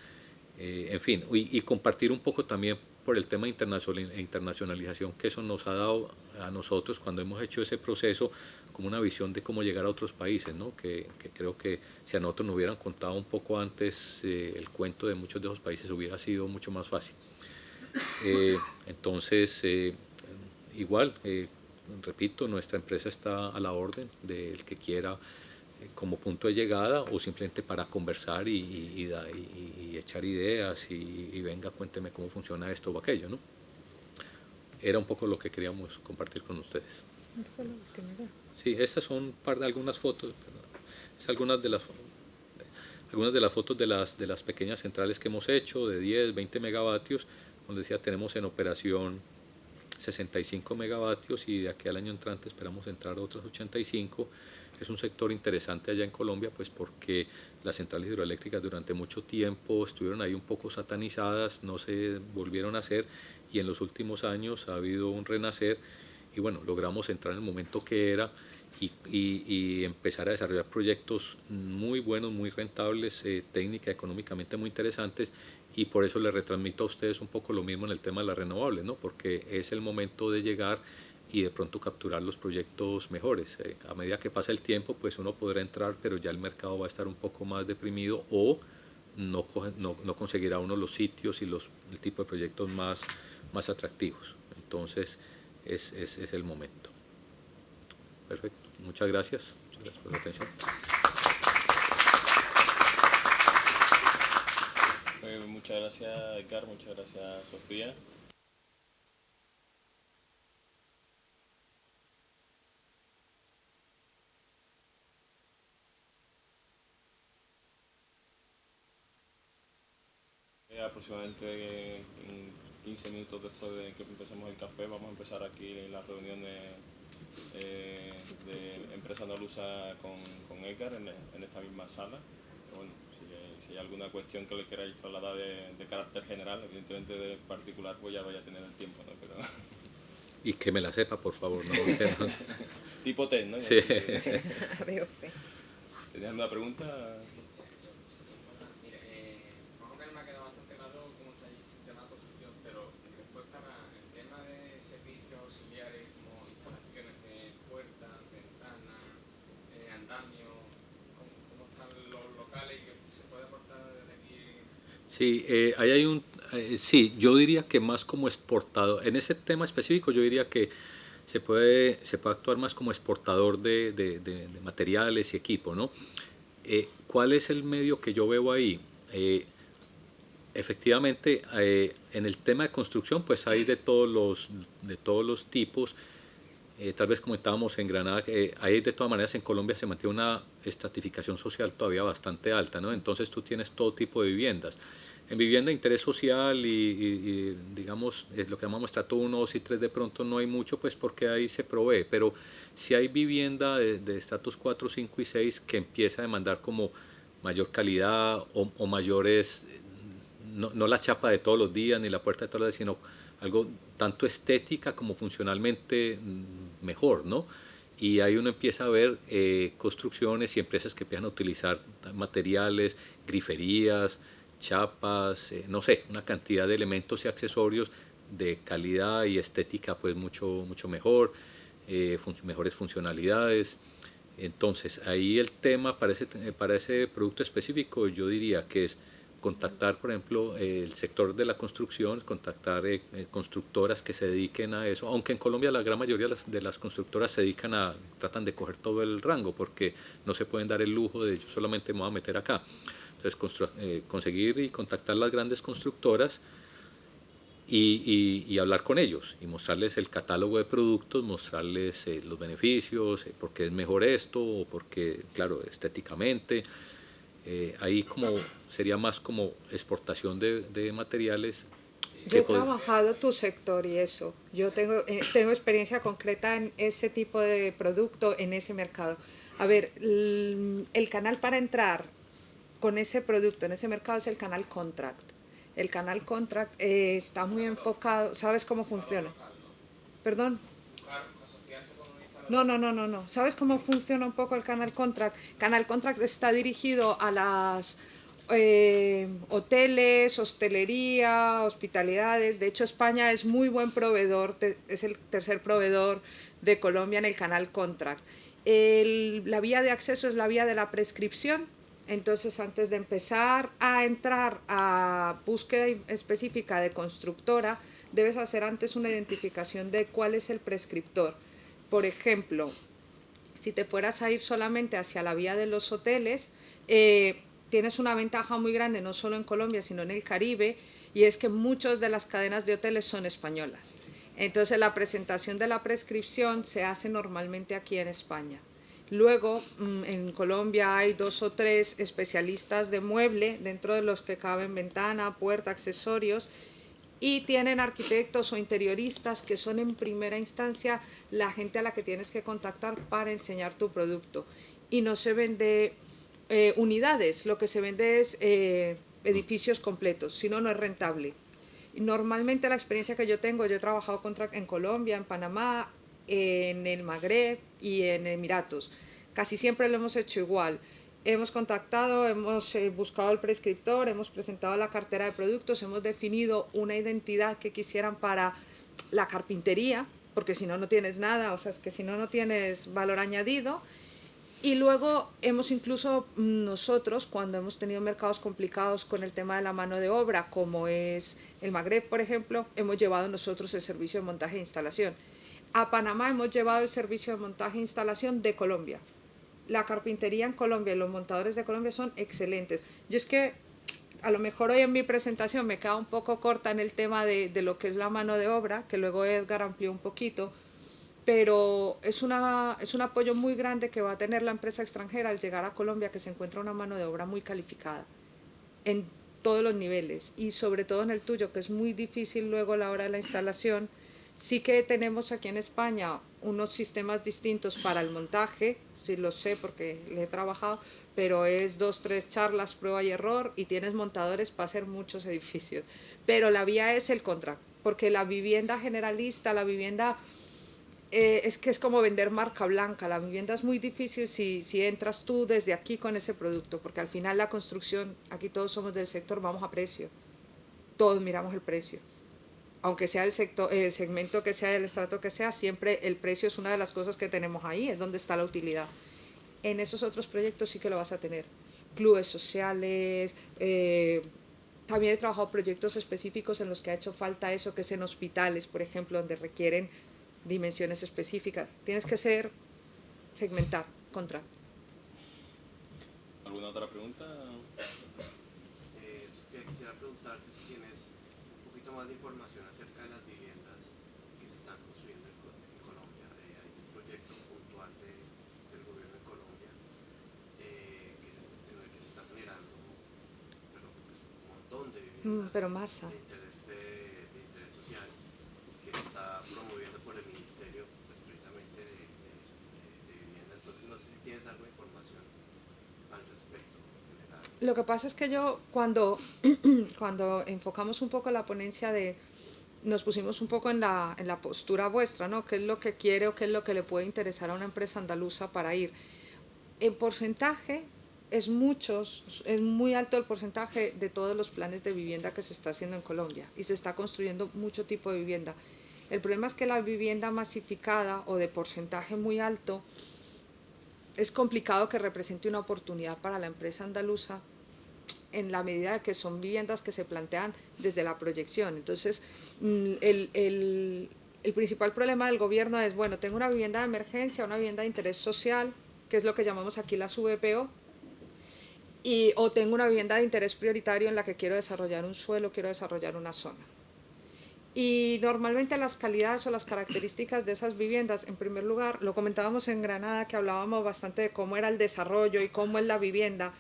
en fin, y compartir un poco también por el tema de internacionalización, que eso nos ha dado a nosotros cuando hemos hecho ese proceso como una visión de cómo llegar a otros países, ¿no? Que creo que si a nosotros nos hubieran contado un poco antes el cuento de muchos de esos países hubiera sido mucho más fácil. Entonces, igual, repito, nuestra empresa está a la orden del que quiera como punto de llegada o simplemente para conversar y echar ideas y venga, cuénteme cómo funciona esto o aquello, ¿no? Era un poco lo que queríamos compartir con ustedes. Esta es la última, ¿verdad? Sí, estas son algunas fotos, es algunas de las fotos de las pequeñas centrales que hemos hecho, de 10, 20 megavatios. Como decía, tenemos en operación 65 megavatios y de aquí al año entrante esperamos entrar a otros 85. Es un sector interesante allá en Colombia, pues porque las centrales hidroeléctricas durante mucho tiempo estuvieron ahí un poco satanizadas, no se volvieron a hacer y en los últimos años ha habido un renacer y bueno, logramos entrar en el momento que era y empezar a desarrollar proyectos muy buenos, muy rentables, técnica, económicamente muy interesantes y por eso les retransmito a ustedes un poco lo mismo en el tema de las renovables, ¿no? Porque es el momento de llegar y de pronto capturar los proyectos mejores. A medida que pasa el tiempo, pues uno podrá entrar, pero ya el mercado va a estar un poco más deprimido o no conseguirá uno los sitios y el tipo de proyectos más atractivos. Entonces, es el momento. Perfecto. Muchas gracias. Muchas gracias por la atención. Muchas gracias, Edgar, muchas gracias, Sofía. Aproximadamente en 15 minutos después de que empecemos el café, vamos a empezar aquí las reuniones de empresa andaluza con Edgar en esta misma sala. Pero bueno, si hay alguna cuestión que le queráis trasladar de carácter general, evidentemente de particular, pues ya vaya a tener el tiempo, ¿no? Pero Y que me la sepa, por favor. ¿No? tipo test, ¿no? Sí. Veo fe. ¿Tenías alguna pregunta? Mire, más o menos me ha quedado bastante claro cómo está el sistema de construcción, pero después para el tema de servicios auxiliares como instalaciones de puertos andamio, cómo están los locales y que se puede aportar desde aquí. Sí, ahí hay sí, yo diría que más como exportador, en ese tema específico yo diría que se puede actuar más como exportador de materiales y equipo, ¿no? ¿Cuál es el medio que yo veo ahí? Efectivamente, en el tema de construcción, pues hay de todos los tipos. Tal vez como estábamos en Granada, ahí de todas maneras en Colombia se mantiene una estratificación social todavía bastante alta, ¿no? Entonces tú tienes todo tipo de viviendas. En vivienda de interés social digamos, es lo que llamamos estrato 1, 2 y 3 de pronto no hay mucho, pues porque ahí se provee, pero si hay vivienda de estratos 4, 5 y 6 que empieza a demandar como mayor calidad o mayores, no la chapa de todos los días ni la puerta de todos los días, sino algo tanto estética como funcionalmente mejor, ¿no? Y ahí uno empieza a ver construcciones y empresas que empiezan a utilizar materiales, griferías, chapas, no sé, una cantidad de elementos y accesorios de calidad y estética pues mucho mejor, mejores funcionalidades. Entonces ahí el tema para ese producto específico yo diría que es contactar, por ejemplo, el sector de la construcción, contactar constructoras que se dediquen a eso, aunque en Colombia la gran mayoría de las constructoras se dedican tratan de coger todo el rango, porque no se pueden dar el lujo de yo solamente me voy a meter acá. Entonces, conseguir y contactar las grandes constructoras y hablar con ellos y mostrarles el catálogo de productos, mostrarles los beneficios, por qué es mejor esto, o porque, claro, estéticamente. Ahí como sería más como exportación de materiales Yo que he trabajado tu sector y eso. Yo tengo experiencia concreta en ese tipo de producto, en ese mercado. A ver, el canal para entrar con ese producto en ese mercado es el canal contract. El canal contract está muy enfocado, ¿sabes cómo funciona? Perdón. Buscar, asociarse con un No, instalador. no, no, no, no. ¿Sabes cómo funciona un poco el Canal Contract? Canal Contract está dirigido a las hoteles, hostelería, hospitalidades. De hecho, España es muy buen proveedor, es el tercer proveedor de Colombia en el Canal Contract. La vía de acceso es la vía de la prescripción. Entonces, antes de empezar a entrar a búsqueda específica de constructora, debes hacer antes una identificación de cuál es el prescriptor. Por ejemplo, si te fueras a ir solamente hacia la vía de los hoteles, tienes una ventaja muy grande, no solo en Colombia, sino en el Caribe, y es que muchas de las cadenas de hoteles son españolas. Entonces la presentación de la prescripción se hace normalmente aquí en España. Luego, en Colombia hay 2 o 3 especialistas de mueble, dentro de los que caben ventana, puerta, accesorios, y tienen arquitectos o interioristas que son en primera instancia la gente a la que tienes que contactar para enseñar tu producto. Y no se vende unidades, lo que se vende es edificios completos, si no, no es rentable. Y normalmente la experiencia que yo tengo, yo he trabajado en Colombia, en Panamá, en el Magreb y en Emiratos. Casi siempre lo hemos hecho igual. Hemos contactado, hemos buscado el prescriptor, hemos presentado la cartera de productos, hemos definido una identidad que quisieran para la carpintería, porque si no, no tienes nada, o sea, es que si no, no tienes valor añadido. Y luego hemos incluso nosotros, cuando hemos tenido mercados complicados con el tema de la mano de obra, como es el Magreb, por ejemplo, hemos llevado nosotros el servicio de montaje e instalación. A Panamá hemos llevado el servicio de montaje e instalación de Colombia. La carpintería en Colombia y los montadores de Colombia son excelentes. Yo es que a lo mejor hoy en mi presentación me queda un poco corta en el tema de lo que es la mano de obra, que luego Edgar amplió un poquito, pero es un apoyo muy grande que va a tener la empresa extranjera al llegar a Colombia, que se encuentra una mano de obra muy calificada en todos los niveles y sobre todo en el tuyo, que es muy difícil luego a la hora de la instalación. Sí que tenemos aquí en España unos sistemas distintos para el montaje, sí lo sé porque le he trabajado, pero es 2, 3 charlas, prueba y error, y tienes montadores para hacer muchos edificios. Pero la vía es el contrato, porque la vivienda generalista, la vivienda es que es como vender marca blanca. La vivienda es muy difícil si entras tú desde aquí con ese producto, porque al final la construcción, aquí todos somos del sector, vamos a precio. Todos miramos el precio. Aunque sea el segmento que sea, el estrato que sea, siempre el precio es una de las cosas que tenemos ahí, es donde está la utilidad. en esos otros proyectos sí que lo vas a tener. Clubes sociales, también he trabajado proyectos específicos en los que ha hecho falta eso, que es en hospitales, por ejemplo, donde requieren dimensiones específicas. Tienes que segmentar, contra. ¿Alguna otra pregunta? Quisiera preguntarte si tienes un poquito más de información acerca de las viviendas que se están construyendo en Colombia. Hay un proyecto puntual del gobierno de Colombia en el que se está generando un montón de viviendas Pero masa. de interés social que se está promoviendo por el Ministerio pues, precisamente de Vivienda. Entonces no sé si tienes algo de información al respecto en general. Lo que pasa es que yo cuando enfocamos un poco la ponencia nos pusimos un poco en la postura vuestra, ¿no? ¿Qué es lo que quiere o qué es lo que le puede interesar a una empresa andaluza para ir? En porcentaje es muy alto el porcentaje de todos los planes de vivienda que se está haciendo en Colombia y se está construyendo mucho tipo de vivienda. El problema es que la vivienda masificada o de porcentaje muy alto es complicado que represente una oportunidad para la empresa andaluza en la medida de que son viviendas que se plantean desde la proyección. Entonces, el principal problema del gobierno es, bueno, tengo una vivienda de emergencia, una vivienda de interés social, que es lo que llamamos aquí las VPO, o tengo una vivienda de interés prioritario en la que quiero desarrollar un suelo, quiero desarrollar una zona. Y normalmente las calidades o las características de esas viviendas, en primer lugar, lo comentábamos en Granada, que hablábamos bastante de cómo era el desarrollo y cómo es la vivienda,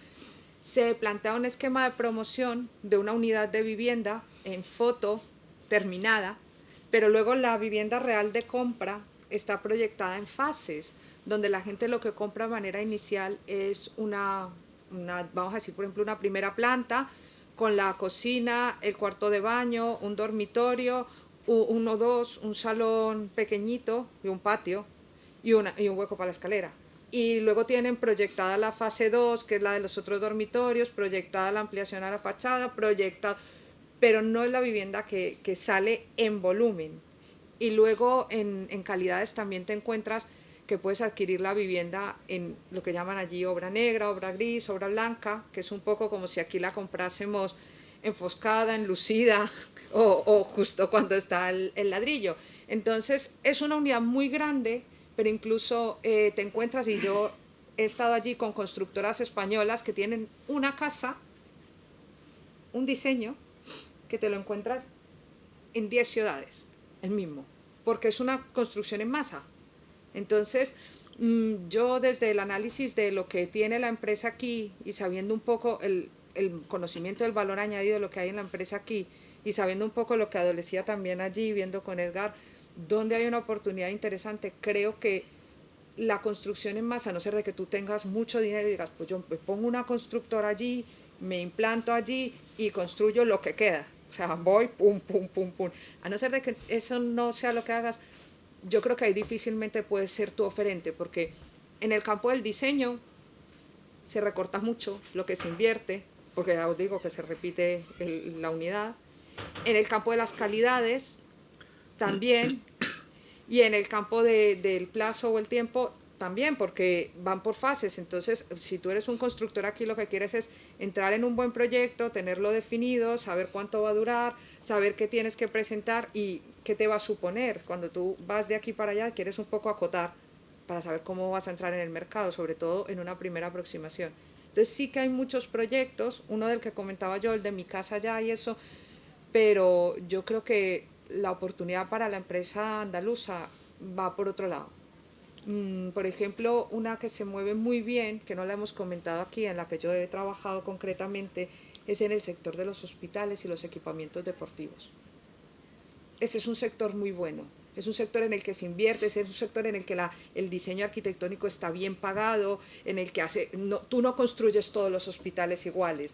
se plantea un esquema de promoción de una unidad de vivienda en foto terminada, pero luego la vivienda real de compra está proyectada en fases, donde la gente lo que compra de manera inicial es vamos a decir, por ejemplo, una primera planta con la cocina, el cuarto de baño, un dormitorio, uno o dos, un salón pequeñito y un patio y un hueco para la escalera. Y luego tienen proyectada la fase 2, que es la de los otros dormitorios, proyectada la ampliación a la fachada, pero no es la vivienda que sale en volumen. Y luego en calidades también te encuentras que puedes adquirir la vivienda en lo que llaman allí obra negra, obra gris, obra blanca, que es un poco como si aquí la comprásemos enfoscada, enlucida o justo cuando está el ladrillo. Entonces es una unidad muy grande, pero incluso te encuentras, y yo he estado allí con constructoras españolas que tienen una casa, un diseño, que te lo encuentras en 10 ciudades, el mismo, porque es una construcción en masa. Entonces, yo desde el análisis de lo que tiene la empresa aquí y sabiendo un poco el conocimiento del valor añadido de lo que hay en la empresa aquí y sabiendo un poco lo que adolecía también allí, viendo con Edgar, donde hay una oportunidad interesante, creo que la construcción en masa, a no ser de que tú tengas mucho dinero y digas, pues yo me pongo una constructora allí, me implanto allí y construyo lo que queda. O sea, voy, pum, pum, pum, pum. A no ser de que eso no sea lo que hagas, yo creo que ahí difícilmente puedes ser tu oferente, porque en el campo del diseño se recorta mucho lo que se invierte, porque ya os digo que se repite la unidad. En el campo de las calidades también, y en el campo del plazo o el tiempo también, porque van por fases. Entonces, si tú eres un constructor aquí, lo que quieres es entrar en un buen proyecto, tenerlo definido, saber cuánto va a durar, saber qué tienes que presentar y qué te va a suponer. Cuando tú vas de aquí para allá, quieres un poco acotar para saber cómo vas a entrar en el mercado, sobre todo en una primera aproximación. Entonces sí que hay muchos proyectos, uno del que comentaba yo, el de mi casa ya y eso, pero yo creo que la oportunidad para la empresa andaluza va por otro lado. Por ejemplo, una que se mueve muy bien, que no la hemos comentado aquí, en la que yo he trabajado concretamente, es en el sector de los hospitales y los equipamientos deportivos. Ese es un sector muy bueno, es un sector en el que se invierte, es un sector en el que el diseño arquitectónico está bien pagado, en el que tú no construyes todos los hospitales iguales.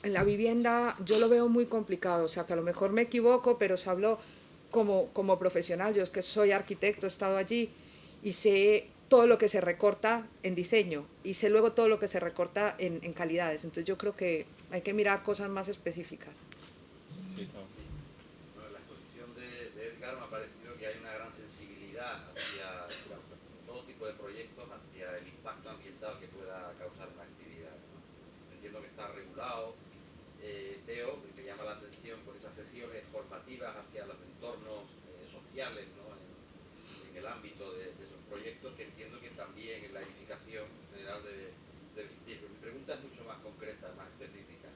En la vivienda yo lo veo muy complicado, o sea que a lo mejor me equivoco, pero os hablo como profesional, yo es que soy arquitecto, he estado allí y sé todo lo que se recorta en diseño y sé luego todo lo que se recorta en calidades, entonces yo creo que hay que mirar cosas más específicas. Sí, estamos. Bueno, en la exposición de Edgar me ha parecido que hay una gran sensibilidad hacia todo tipo de proyectos, hacia el impacto ambiental ambiental que pueda causar una actividad, ¿no? Entiendo que está regulado. Veo, me llama la atención por esas sesiones formativas hacia los entornos sociales, ¿no? En el ámbito de esos proyectos, que entiendo que también en la edificación general debe existir. Pero mi pregunta es mucho más concreta, más específica.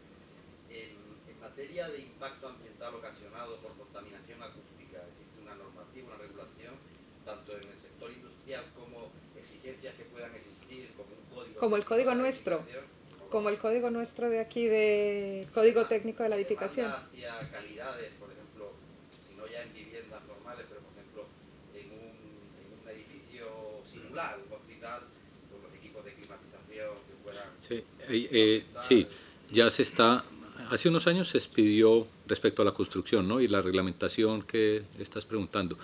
En materia de impacto ambiental ocasionado por contaminación acústica, ¿existe una normativa, una regulación, tanto en el sector industrial como exigencias que puedan existir, como un código? Como el código nuestro. Como el código nuestro de aquí, de Código Técnico de la Edificación. Hacia calidades, por ejemplo, si no ya en viviendas normales, pero por ejemplo en un edificio singular, un hospital, con los equipos de climatización que puedan... Sí, ya se está... Hace unos años se expidió respecto a la construcción, ¿no? Y la reglamentación que estás preguntando.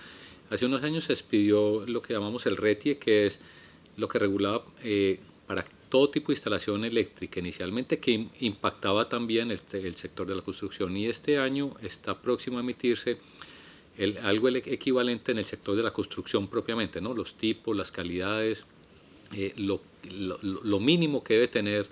Hace unos años se expidió lo que llamamos el RETIE, que es lo que regulaba para todo tipo de instalación eléctrica inicialmente, que impactaba también el sector de la construcción. Y este año está próximo a emitirse algo equivalente en el sector de la construcción propiamente, ¿no? Los tipos, las calidades, lo mínimo que debe tener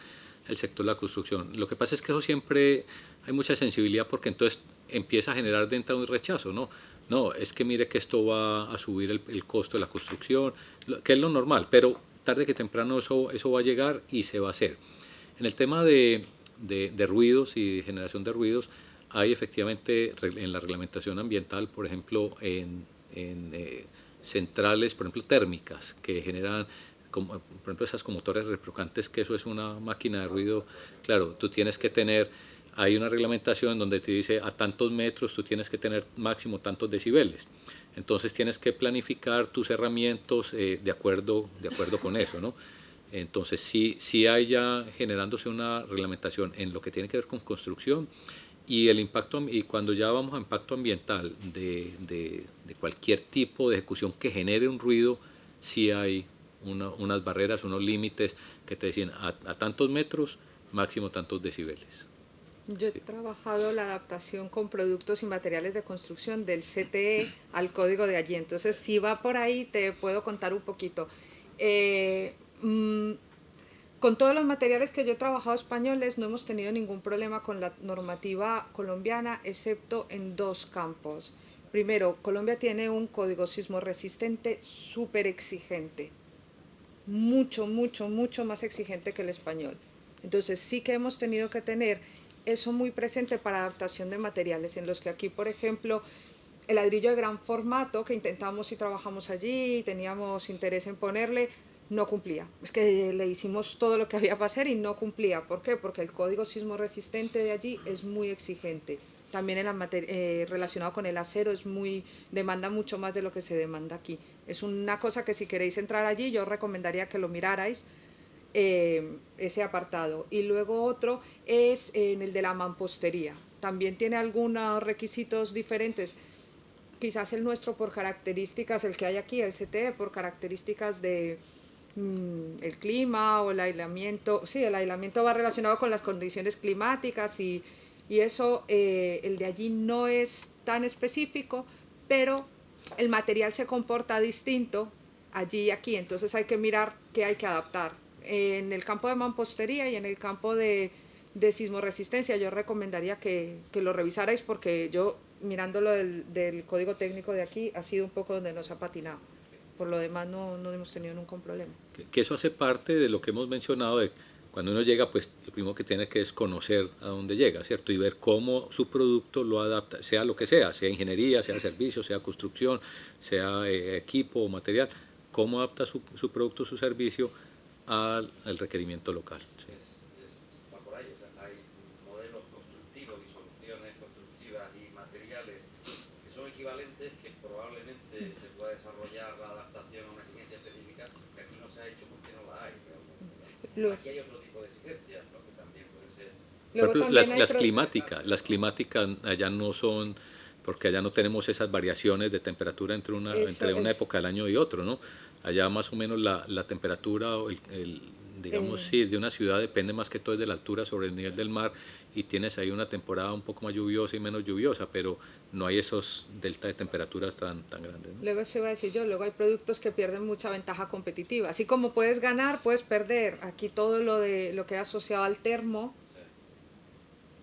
el sector de la construcción. Lo que pasa es que eso siempre hay mucha sensibilidad, porque entonces empieza a generar de entrada un rechazo, ¿no? No, es que mire que esto va a subir el costo de la construcción, que es lo normal, pero tarde que temprano eso va a llegar y se va a hacer. En el tema de ruidos y generación de ruidos, hay efectivamente en la reglamentación ambiental, por ejemplo, en centrales, por ejemplo, térmicas, que generan, como, por ejemplo, esas con motores reciprocantes, que eso es una máquina de ruido. Claro, tú tienes que tener, hay una reglamentación donde te dice a tantos metros tú tienes que tener máximo tantos decibeles. Entonces tienes que planificar tus herramientas de acuerdo con eso, ¿no? Entonces sí hay ya generándose una reglamentación en lo que tiene que ver con construcción, y el impacto, y cuando ya vamos a impacto ambiental de cualquier tipo de ejecución que genere un ruido, sí hay unas barreras, unos límites que te dicen a tantos metros, máximo tantos decibeles. Yo he trabajado la adaptación con productos y materiales de construcción del CTE al código de allí, entonces si va por ahí te puedo contar un poquito. Con todos los materiales que yo he trabajado españoles no hemos tenido ningún problema con la normativa colombiana, excepto en dos campos. Primero, Colombia tiene un código sismo resistente súper exigente, mucho más exigente que el español. Entonces sí que hemos tenido que tener eso muy presente para adaptación de materiales, en los que aquí, por ejemplo, el ladrillo de gran formato que intentamos y trabajamos allí y teníamos interés en ponerle, no cumplía. Es que le hicimos todo lo que había para hacer y no cumplía. ¿Por qué? Porque el código sismo resistente de allí es muy exigente. También en relacionado con el acero demanda mucho más de lo que se demanda aquí. Es una cosa que si queréis entrar allí yo recomendaría que lo mirarais, ese apartado. Y luego otro es en el de la mampostería. También tiene algunos requisitos diferentes. Quizás el nuestro por características, el que hay aquí, el CTE, por características de el clima o el aislamiento. Sí, el aislamiento va relacionado con las condiciones climáticas y eso, el de allí no es tan específico, pero el material se comporta distinto allí y aquí, entonces hay que mirar qué hay que adaptar. En el campo de mampostería y en el campo de sismoresistencia yo recomendaría que lo revisarais, porque yo, mirándolo del código técnico de aquí, ha sido un poco donde nos ha patinado. Por lo demás no hemos tenido nunca un problema. Que eso hace parte de lo que hemos mencionado, de cuando uno llega, pues lo primero que tiene que es conocer a dónde llega, ¿cierto? Y ver cómo su producto lo adapta, sea lo que sea ingeniería, sea servicio, sea construcción, sea equipo o material, cómo adapta su producto, su servicio al requerimiento local. ¿Sí? Va por ahí, o sea, hay modelos constructivos y soluciones constructivas y materiales que son equivalentes, que probablemente se pueda desarrollar la adaptación a una exigencia específica, que aquí no se ha hecho porque no la hay. Pero aquí hay otro tipo de exigencias, ¿no? Que también puede ser... Por ejemplo, las climáticas allá no son, porque allá no tenemos esas variaciones de temperatura entre una época del año y otro, ¿no? Allá más o menos la temperatura digamos, sí, de una ciudad depende más que todo de la altura sobre el nivel del mar y tienes ahí una temporada un poco más lluviosa y menos lluviosa, pero no hay esos delta de temperaturas tan grandes, ¿no? Luego eso iba a decir yo, luego hay productos que pierden mucha ventaja competitiva. Así como puedes ganar, puedes perder. Aquí todo lo que es asociado al termo,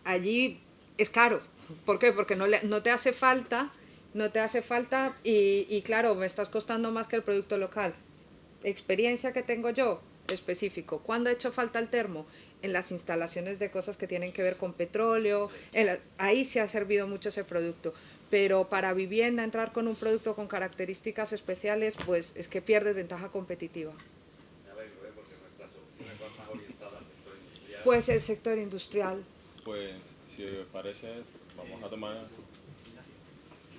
allí es caro. ¿Por qué? Porque no te hace falta, y claro, me estás costando más que el producto local. Experiencia que tengo yo, específico. ¿Cuándo ha hecho falta el termo? En las instalaciones de cosas que tienen que ver con petróleo, ahí se ha servido mucho ese producto. Pero para vivienda, entrar con un producto con características especiales, pues es que pierdes ventaja competitiva. A ver, porque nuestras soluciones van más orientadas al sector industrial. Pues el sector industrial. Pues, si os parece, vamos a tomar...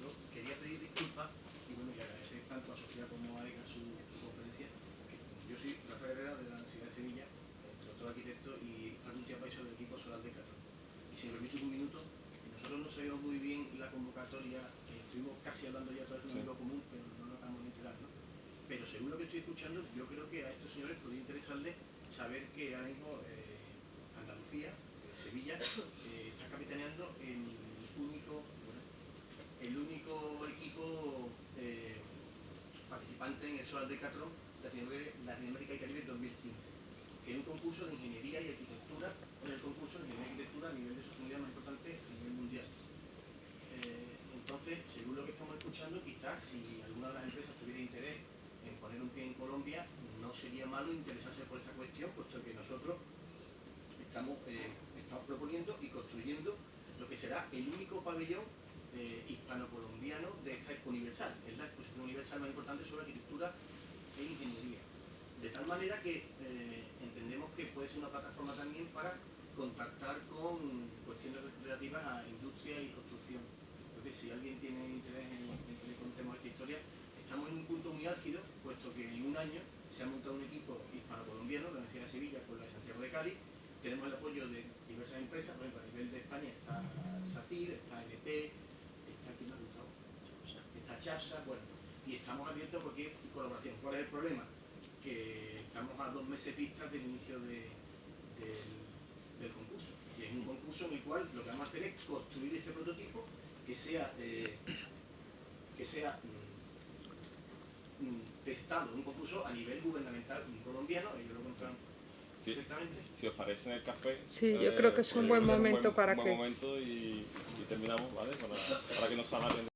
Yo quería pedir disculpas y bueno, y agradecer tanto a Sofía como a Ega su conferencia. Yo soy Rafael Herrera de la Universidad de Sevilla, doctor arquitecto y Arrutia Paiso del equipo Solar de Catón. Y si me permites un minuto, nosotros no sabíamos muy bien la convocatoria, estuvimos casi hablando ya todo el número común, pero no nos acabamos de enterar, ¿no? Pero según lo que estoy escuchando, yo creo que a estos señores podría interesarles saber que ahora mismo Andalucía, Sevilla, está capitaneando el único equipo participante en el Solar Decathlon Latinoamérica y Caribe 2015, que es un concurso de ingeniería y arquitectura, es el concurso de ingeniería y arquitectura a nivel de sostenibilidad más importante a nivel mundial. Entonces, según lo que estamos escuchando, quizás si alguna de las empresas tuviera interés en poner un pie en Colombia, no sería malo interesarse por esta cuestión, puesto que nosotros estamos proponiendo y construyendo lo que será el único pabellón hispano-colombiano de esta Expo Universal. Es la exposición universal más importante sobre arquitectura e ingeniería. De tal manera que entendemos que puede ser una plataforma también para contactar con cuestiones relativas a industria y construcción. Entonces, si alguien tiene interés en que contemos esta historia, estamos en un punto muy álgido, puesto que en un año se ha montado un equipo hispano-colombiano, la Universidad de Sevilla con la de Santiago de Cali. Tenemos el apoyo de diversas empresas, por ejemplo, a nivel de España está SACIR, está NP, está Chapsa, bueno, y estamos abiertos a cualquier colaboración. ¿Cuál es el problema? Que estamos a 2 meses vistas del inicio del concurso. Y es un concurso en el cual lo que vamos a hacer es construir este prototipo que sea testado, un concurso a nivel gubernamental colombiano, ellos lo controlan perfectamente. Si os parece en el café... Sí, yo creo que es un buen momento para que... y terminamos, ¿vale? Para que no se alarguen